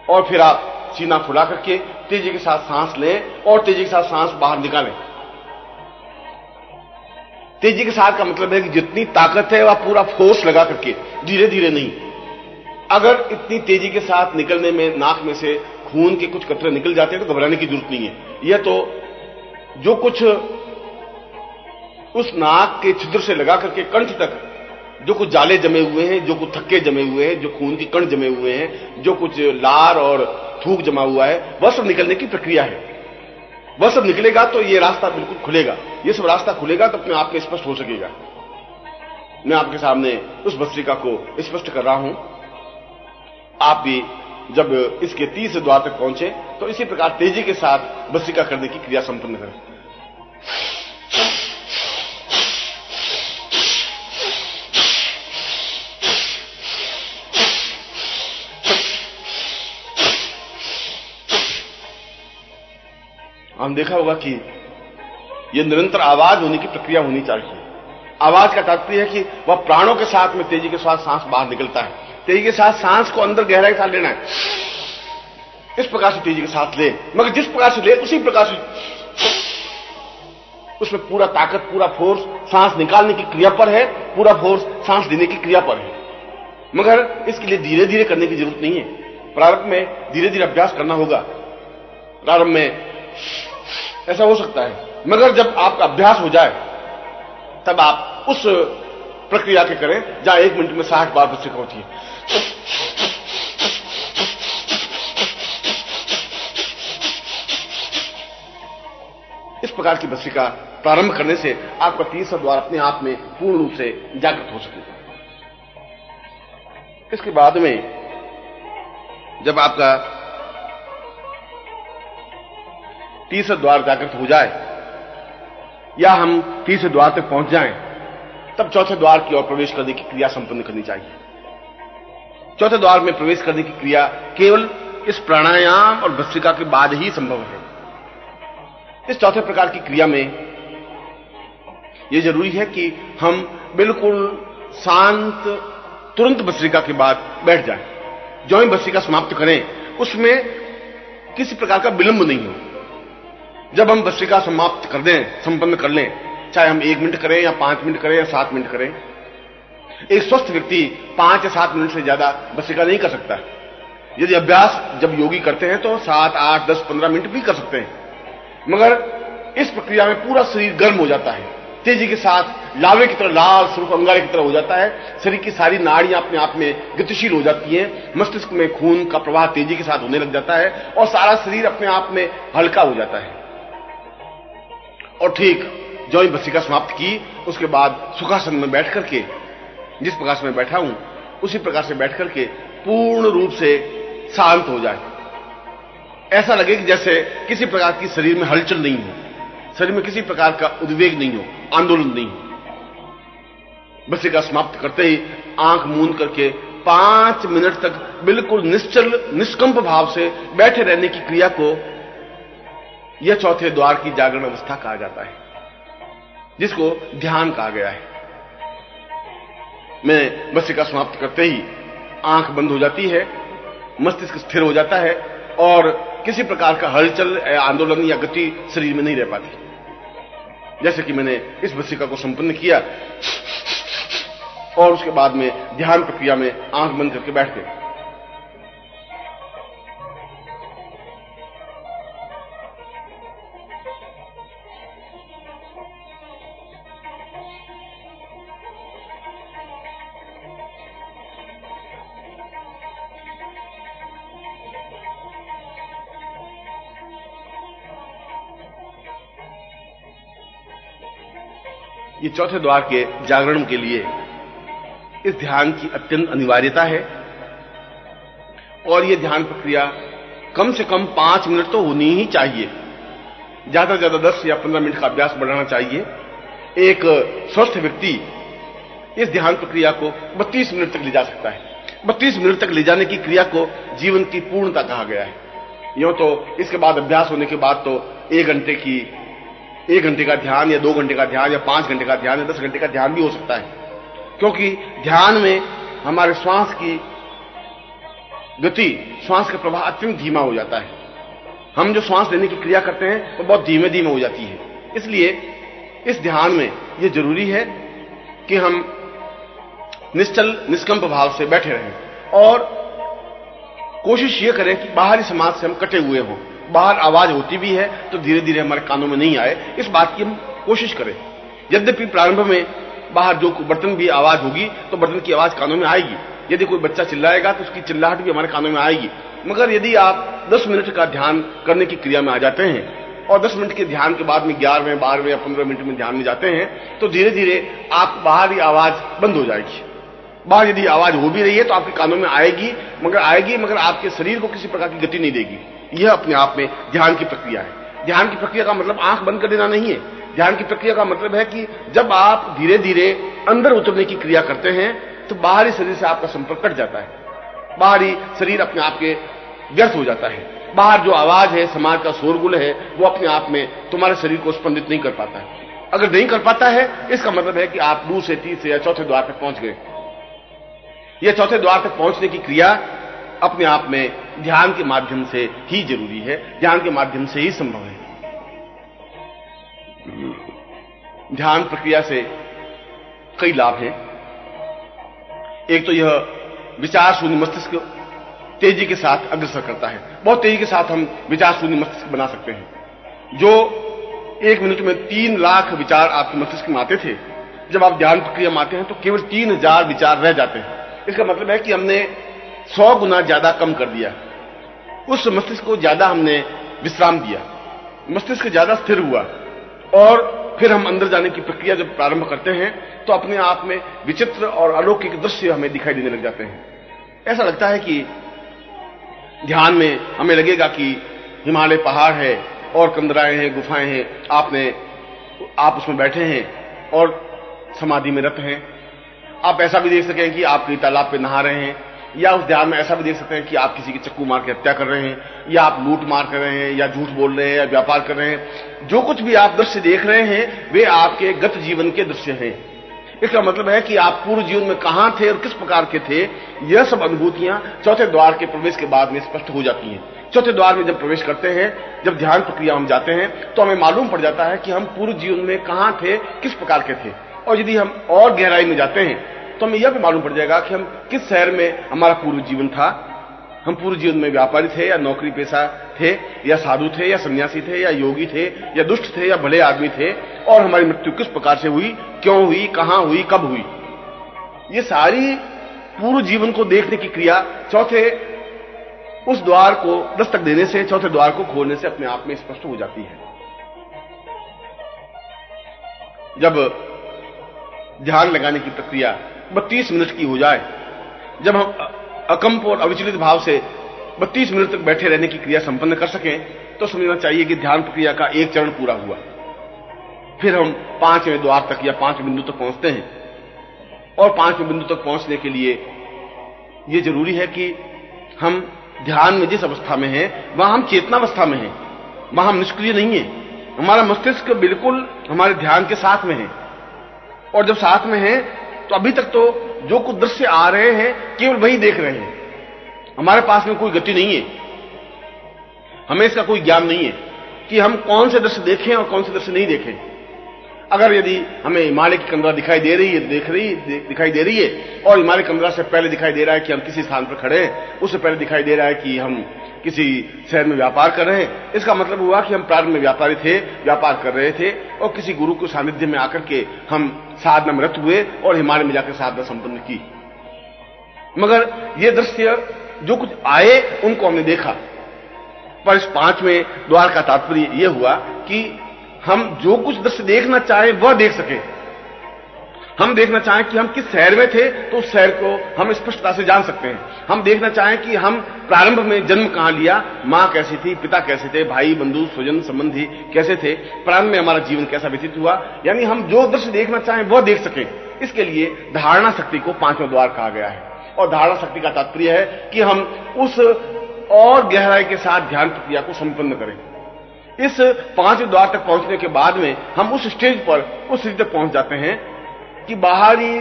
और फिर आप सीना फुला करके तेजी के साथ सांस लें और तेजी के साथ सांस बाहर निकालें। तेजी के साथ का मतलब है कि जितनी ताकत है वह पूरा फोर्स लगा करके, धीरे धीरे नहीं। अगर इतनी तेजी के साथ निकलने में नाक में से खून के कुछ कतरे निकल जाते हैं तो घबराने की जरूरत नहीं है। यह तो जो कुछ उस नाक के छिद्र से लगा करके कंठ तक जो कुछ जाले जमे हुए हैं, जो कुछ थक्के जमे हुए हैं, जो खून के कण जमे हुए हैं, जो कुछ लार और थूक जमा हुआ है, वह सब निकलने की प्रक्रिया है। वह सब निकलेगा तो ये रास्ता बिल्कुल खुलेगा। ये सब रास्ता खुलेगा तो अपने आप में स्पष्ट हो सकेगा। मैं आपके सामने उस भस्त्रिका को स्पष्ट कर रहा हूं। आप भी जब इसके 30 द्वार तक पहुंचे तो इसी प्रकार तेजी के साथ भस्त्रिका करने की क्रिया संपन्न करें। हम देखा होगा कि यह निरंतर आवाज होने की प्रक्रिया होनी चाहिए। आवाज का तात्पर्य है कि वह प्राणों के साथ में तेजी के साथ सांस बाहर निकलता है। तेजी के साथ सांस को अंदर गहराई के साथ लेना है, इस प्रकार से तेजी के साथ ले, मगर जिस प्रकार से ले उसी प्रकार से उसमें पूरा ताकत, पूरा फोर्स सांस निकालने की क्रिया पर है, पूरा फोर्स सांस देने की क्रिया पर है। मगर इसके लिए धीरे धीरे करने की जरूरत नहीं है। प्रारंभ में धीरे धीरे अभ्यास करना होगा। प्रारंभ में ऐसा हो सकता है, मगर जब आपका अभ्यास हो जाए तब आप उस प्रक्रिया के करें जहां 1 मिनट में 60 बार भस्त्रिका होती है। इस प्रकार की भस्त्रिका प्रारंभ करने से आपका 30 द्वार अपने आप में पूर्ण रूप से जागृत हो सकेगा। इसके बाद में जब आपका 30 द्वार जागृत हो जाए या हम 30 द्वार तक पहुंच जाएं, तब चौथे द्वार की ओर प्रवेश करने की क्रिया संपन्न करनी चाहिए। चौथे द्वार में प्रवेश करने की क्रिया केवल इस प्राणायाम और भस्त्रिका के बाद ही संभव है। इस चौथे प्रकार की क्रिया में यह जरूरी है कि हम बिल्कुल शांत तुरंत भस्त्रिका के बाद बैठ जाएं। जो ही भस्त्रिका समाप्त करें उसमें किसी प्रकार का विलंब नहीं हो। जब हम भस्त्रिका समाप्त कर दें, संपन्न कर लें, चाहे हम 1 मिनट करें या 5 मिनट करें या 7 मिनट करें, एक स्वस्थ व्यक्ति 5 या 7 मिनट से ज्यादा भस्त्रिका नहीं कर सकता। यदि अभ्यास जब योगी करते हैं तो 7, 8, 10, 15 मिनट भी कर सकते हैं, मगर इस प्रक्रिया में पूरा शरीर गर्म हो जाता है। तेजी के साथ लावे की तरह, लाल सुर्ख अंगारे की तरह हो जाता है। शरीर की सारी नाड़ियां अपने आप में गतिशील हो जाती हैं। मस्तिष्क में खून का प्रवाह तेजी के साथ होने लग जाता है और सारा शरीर अपने आप में हल्का हो जाता है। और ठीक जो ही भस्त्रिका समाप्त की उसके बाद सुखासन में बैठ करके, जिस प्रकार से मैं बैठा हूं उसी प्रकार से बैठ करके पूर्ण रूप से शांत हो जाए। ऐसा लगे कि जैसे किसी प्रकार की शरीर में हलचल नहीं हो, शरीर में किसी प्रकार का उद्वेग नहीं हो, आंदोलन नहीं हो। भस्त्रिका समाप्त करते ही आंख मूंद करके 5 मिनट तक बिल्कुल निश्चल निष्कंप भाव से बैठे रहने की क्रिया को यह चौथे द्वार की जागरण अवस्था कहा जाता है, जिसको ध्यान कहा गया है। मैं भस्त्रिका समाप्त करते ही आंख बंद हो जाती है, मस्तिष्क स्थिर हो जाता है और किसी प्रकार का हलचल, आंदोलन या गति शरीर में नहीं रह पाती। जैसे कि मैंने इस भस्त्रिका को संपन्न किया और उसके बाद में ध्यान प्रक्रिया में आंख बंद करके बैठ गए। ये चौथे द्वार के जागरण के लिए इस ध्यान की अत्यंत अनिवार्यता है और यह ध्यान प्रक्रिया कम से कम 5 मिनट तो होनी ही चाहिए। ज्यादा से ज्यादा 10 या 15 मिनट का अभ्यास बढ़ाना चाहिए। एक स्वस्थ व्यक्ति इस ध्यान प्रक्रिया को 32 मिनट तक ले जा सकता है। 32 मिनट तक ले जाने की क्रिया को जीवन की पूर्णता कहा गया है। यूं तो इसके बाद अभ्यास होने के बाद तो 1 घंटे का ध्यान या 2 घंटे का ध्यान या 5 घंटे का ध्यान या 10 घंटे का ध्यान भी हो सकता है, क्योंकि ध्यान में हमारे श्वास की गति, श्वास का प्रवाह अत्यंत धीमा हो जाता है। हम जो श्वास लेने की क्रिया करते हैं वो बहुत धीमे धीमे हो जाती है। इसलिए इस ध्यान में यह जरूरी है कि हम निश्चल निष्कंप भाव से बैठे रहें और कोशिश ये करें कि बाहरी समाज से हम कटे हुए हों। बाहर आवाज होती भी है तो धीरे धीरे हमारे कानों में नहीं आए, इस बात की हम कोशिश करें। यद्यपि प्रारंभ में बाहर जो बर्तन भी आवाज होगी तो बर्तन की आवाज कानों में आएगी। यदि कोई बच्चा चिल्लाएगा तो उसकी चिल्लाहट भी हमारे कानों में आएगी। मगर यदि आप 10 मिनट का ध्यान करने की क्रिया में आ जाते हैं और 10 मिनट के ध्यान के बाद में 11वें, 12वें या 15 मिनट में ध्यान में जाते हैं, तो धीरे धीरे आप बाहरी आवाज बंद हो जाएगी। बाहर यदि आवाज हो भी रही है तो आपके कानों में आएगी मगर आपके शरीर को किसी प्रकार की गति नहीं देगी। यह अपने आप में ध्यान की प्रक्रिया है। ध्यान की प्रक्रिया का मतलब आंख बंद कर देना नहीं है। ध्यान की प्रक्रिया का मतलब है कि जब आप धीरे धीरे अंदर उतरने की क्रिया करते हैं तो बाहरी शरीर से आपका संपर्क कट जाता है। बाहरी शरीर अपने आप के व्यर्थ हो जाता है। बाहर जो आवाज है, समाज का शोरगुल है, वो अपने आप में तुम्हारे शरीर को स्पंदित नहीं कर पाता है। अगर नहीं कर पाता है, इसका मतलब है कि आप दूसरे, तीसरे या चौथे द्वार तक पहुंच गए। यह चौथे द्वार तक पहुंचने की क्रिया अपने आप में ध्यान के माध्यम से ही जरूरी है, ध्यान के माध्यम से ही संभव है। ध्यान प्रक्रिया से कई लाभ हैं। एक तो यह विचार शून्य मस्तिष्क तेजी के साथ अग्रसर करता है। बहुत तेजी के साथ हम विचार शून्य मस्तिष्क बना सकते हैं। जो 1 मिनट में 3 लाख विचार आपके मस्तिष्क में आते थे, जब आप ध्यान प्रक्रिया में आते हैं तो केवल 3000 विचार रह जाते हैं। इसका मतलब है कि हमने 100 गुना ज्यादा कम कर दिया। उस मस्तिष्क को ज्यादा हमने विश्राम दिया, मस्तिष्क ज्यादा स्थिर हुआ और फिर हम अंदर जाने की प्रक्रिया जब प्रारंभ करते हैं तो अपने आप में विचित्र और अलौकिक दृश्य हमें दिखाई देने लग जाते हैं। ऐसा लगता है कि ध्यान में हमें लगेगा कि हिमालय पहाड़ है और कंदराएं हैं, गुफाएं हैं, आप उसमें बैठे हैं और समाधि में रत हैं। आप ऐसा भी देख सकें कि आप कहीं तालाब पे नहा रहे हैं, या उस ध्यान में ऐसा भी देख सकते हैं कि आप किसी की चक्कू मार के हत्या कर रहे हैं, या आप लूट मार कर रहे हैं, या झूठ बोल रहे हैं, या व्यापार कर रहे हैं। जो कुछ भी आप दृश्य देख रहे हैं वे आपके गत जीवन के दृश्य हैं। इसका मतलब है कि आप पूर्व जीवन में कहां थे और किस प्रकार के थे, यह सब अनुभूतियां चौथे द्वार के प्रवेश के बाद में स्पष्ट हो जाती हैं। चौथे द्वार में जब प्रवेश करते हैं, जब ध्यान प्रक्रिया हम जाते हैं, तो हमें मालूम पड़ जाता है कि हम पूर्व जीवन में कहां थे, किस प्रकार के थे। और यदि हम और गहराई में जाते हैं तो हमें यह भी मालूम पड़ जाएगा कि हम किस शहर में हमारा पूर्व जीवन था। हम पूर्व जीवन में व्यापारी थे, या नौकरी पेशा थे, या साधु थे, या सन्यासी थे, या योगी थे, या दुष्ट थे, या भले आदमी थे, और हमारी मृत्यु किस प्रकार से हुई, क्यों हुई, कहां हुई, कब हुई। ये सारी पूर्व जीवन को देखने की क्रिया चौथे उस द्वार को दस्तक देने से, चौथे द्वार को खोलने से अपने आप में स्पष्ट हो जाती है। जब ध्यान लगाने की प्रक्रिया 32 मिनट की हो जाए, जब हम अकंप और अविचलित भाव से 32 मिनट तक बैठे रहने की क्रिया संपन्न कर सकें, तो समझना चाहिए कि ध्यान प्रक्रिया का एक चरण पूरा हुआ। फिर हम 5वें द्वार तक या 5 बिंदु तक पहुंचते हैं। और 5वें बिंदु तक पहुंचने के लिए यह जरूरी है कि हम ध्यान में जिस अवस्था में हैं वहां हम चेतनावस्था में हैं, वहां हम निष्क्रिय नहीं है। हमारा मस्तिष्क बिल्कुल हमारे ध्यान के साथ में है। और जब साथ में है तो अभी तक तो जो कुछ दृश्य आ रहे हैं केवल वही देख रहे हैं। हमारे पास में कोई गति नहीं है, हमें इसका कोई ज्ञान नहीं है कि हम कौन से दृश्य देखें और कौन से दृश्य नहीं देखें। अगर यदि हमें हिमालय की कंदरा दिखाई दे रही है, दिखाई दे रही है, और हिमालय कंदरा से पहले दिखाई दे रहा है कि हम किसी स्थान पर खड़े हैं, उससे पहले दिखाई दे रहा है कि हम किसी शहर में व्यापार कर रहे हैं, इसका मतलब हुआ कि हम प्रारंभ में व्यापारी थे, व्यापार कर रहे थे, और किसी गुरु के सानिध्य में आकर के हम साधना में रत हुए और हिमालय में जाकर साधना संपन्न की। मगर ये दृश्य जो कुछ आए उनको हमने देखा। पर इस 5वें द्वार का तात्पर्य यह हुआ कि हम जो कुछ दृश्य देखना चाहें वह देख सके। हम देखना चाहें कि हम किस शहर में थे तो उस शहर को हम स्पष्टता से जान सकते हैं। हम देखना चाहें कि हम प्रारंभ में जन्म कहां लिया, मां कैसी थी, पिता कैसे थे, भाई बंधु स्वजन संबंधी कैसे थे, प्रारंभ में हमारा जीवन कैसा व्यतीत हुआ, यानी हम जो दृश्य देखना चाहें वह देख सकें। इसके लिए धारणा शक्ति को 5वां द्वार कहा गया है। और धारणा शक्ति का तात्पर्य है कि हम उस और गहराई के साथ ध्यान प्रक्रिया को संपन्न करें। इस 5वें द्वार तक पहुंचने के बाद में हम उस स्टेज पर, उस स्थिति तक पहुंच जाते हैं कि बाहरी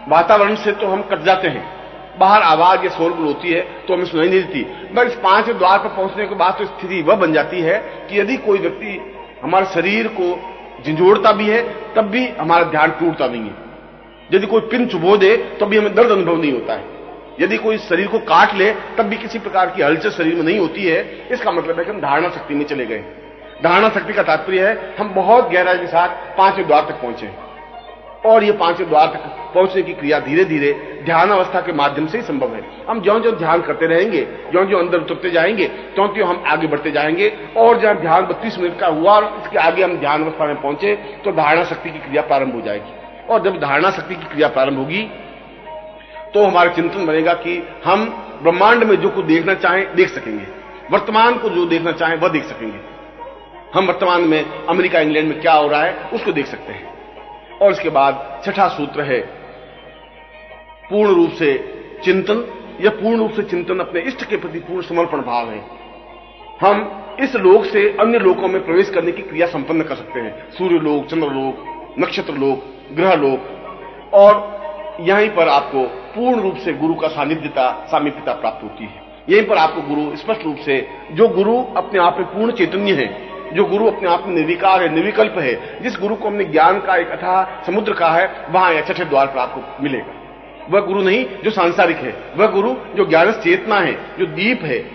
वातावरण से तो हम कट जाते हैं। बाहर आवाज या शोरगुल होती है तो हमें सुनाई नहीं देती, मगर इस 5वें द्वार पर पहुंचने के बाद तो स्थिति वह बन जाती है कि यदि कोई व्यक्ति हमारे शरीर को झंझोड़ता भी है तब भी हमारा ध्यान टूटता नहीं है। यदि कोई पिन चुभो दे तब भी हमें दर्द अनुभव नहीं होता है। यदि कोई शरीर को काट ले तब भी किसी प्रकार की हलचल शरीर में नहीं होती है। इसका मतलब है कि हम धारणा शक्ति में चले गए। धारणा शक्ति का तात्पर्य है हम बहुत गहराई के साथ 5वें द्वार तक पहुंचे। और ये पांचवें द्वार तक पहुंचने की क्रिया धीरे धीरे ध्यान अवस्था के माध्यम से ही संभव है। हम ज्यों-ज्यों ध्यान करते रहेंगे, ज्यों-ज्यों अंदर उतरते जाएंगे, त्यों-त्यों हम आगे बढ़ते जाएंगे। और जहां ध्यान 32 मिनट का हुआ और इसके आगे हम ध्यान अवस्था में पहुंचे तो धारणा शक्ति की क्रिया प्रारंभ हो जाएगी। और जब धारणा शक्ति की क्रिया प्रारंभ होगी तो हमारा चिंतन बनेगा कि हम ब्रह्मांड में जो कुछ देखना चाहें देख सकेंगे, वर्तमान को जो देखना चाहें वह देख सकेंगे। हम वर्तमान में अमेरिका इंग्लैंड में क्या हो रहा है उसको देख सकते हैं। और इसके बाद छठा सूत्र है पूर्ण रूप से चिंतन। यह पूर्ण रूप से चिंतन अपने इष्ट के प्रति पूर्ण समर्पण भाव है। हम इस लोक से अन्य लोकों में प्रवेश करने की क्रिया संपन्न कर सकते हैं, सूर्य लोक, चंद्र लोक, नक्षत्र लोक, ग्रह लोक। और यहीं पर आपको पूर्ण रूप से गुरु का सानिध्यता, सामीप्यता प्राप्त होती है। यहीं पर आपको गुरु स्पष्ट रूप से, जो गुरु अपने आप में पूर्ण चैतन्य है, जो गुरु अपने आप में निर्विकार है, निर्विकल्प है, जिस गुरु को हमने ज्ञान का एक अथाह समुद्र कहा है, वहां यह छठे द्वार पर आपको मिलेगा। वह गुरु नहीं जो सांसारिक है, वह गुरु जो ज्ञान चेतना है, जो दीप है,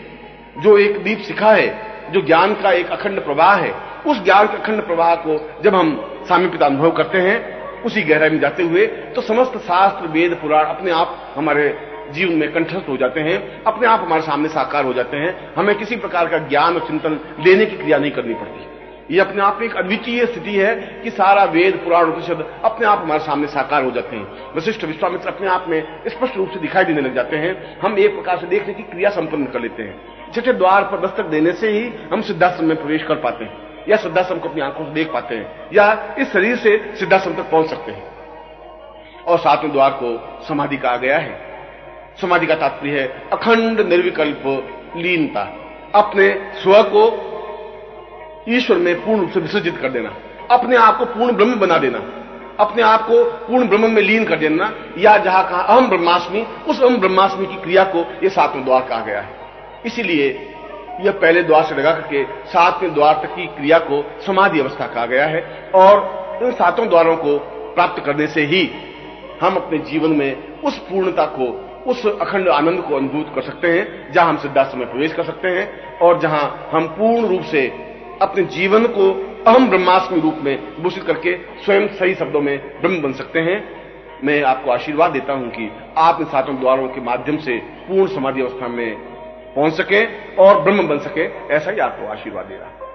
जो एक दीप शिखा है, जो ज्ञान का एक अखंड प्रवाह है। उस ज्ञान के अखंड प्रवाह को जब हम सामीप्यता अनुभव करते हैं, उसी गहराई में जाते हुए, तो समस्त शास्त्र, वेद, पुराण अपने आप हमारे जीवन में कंठस्थ हो जाते हैं, अपने आप हमारे सामने साकार हो जाते हैं। हमें किसी प्रकार का ज्ञान और चिंतन लेने की क्रिया नहीं करनी पड़ती। ये अपने आप में एक अद्वितीय स्थिति है कि सारा वेद, पुराण, उपनिषद अपने आप हमारे सामने साकार हो जाते हैं। वशिष्ठ, विश्वामित्र अपने आप में स्पष्ट रूप से दिखाई देने लग जाते हैं। हम एक प्रकार से देखने की क्रिया संपन्न कर लेते हैं। छठे द्वार पर दस्तक देने से ही हम सिद्धाश्रम में प्रवेश कर पाते हैं, या सिद्धाश्रम को अपनी आंखों से देख पाते हैं, या इस शरीर से सिद्धाश्रम तक पहुंच सकते हैं। और सातवें द्वार को समाधि कहा गया है। समाधि का तात्पर्य है अखंड निर्विकल्प लीनता, अपने स्व को ईश्वर में पूर्ण रूप से विसर्जित कर देना, अपने आप को पूर्ण ब्रह्म बना देना, अपने आप को पूर्ण ब्रह्म में लीन कर देना, या जहां कहा अहम ब्रह्मास्मि, उस अहम ब्रह्मास्मि की क्रिया को यह सातवें द्वार कहा गया है। इसीलिए यह पहले द्वार से लगा करके सातवें द्वार तक की क्रिया को समाधि अवस्था कहा गया है। और इन सातों द्वारों को प्राप्त करने से ही हम अपने जीवन में उस पूर्णता को, उस अखंड आनंद को अनुभूत कर सकते हैं, जहां हम सिद्धाश्रम में प्रवेश कर सकते हैं और जहां हम पूर्ण रूप से अपने जीवन को अहम ब्रह्मास्मि रूप में विभूषित करके स्वयं सही शब्दों में ब्रह्म बन सकते हैं। मैं आपको आशीर्वाद देता हूं कि आप इन सातों द्वारों के माध्यम से पूर्ण समाधि अवस्था में पहुंच सके और ब्रह्म बन सके, ऐसा ही आपको आशीर्वाद दे रहा है।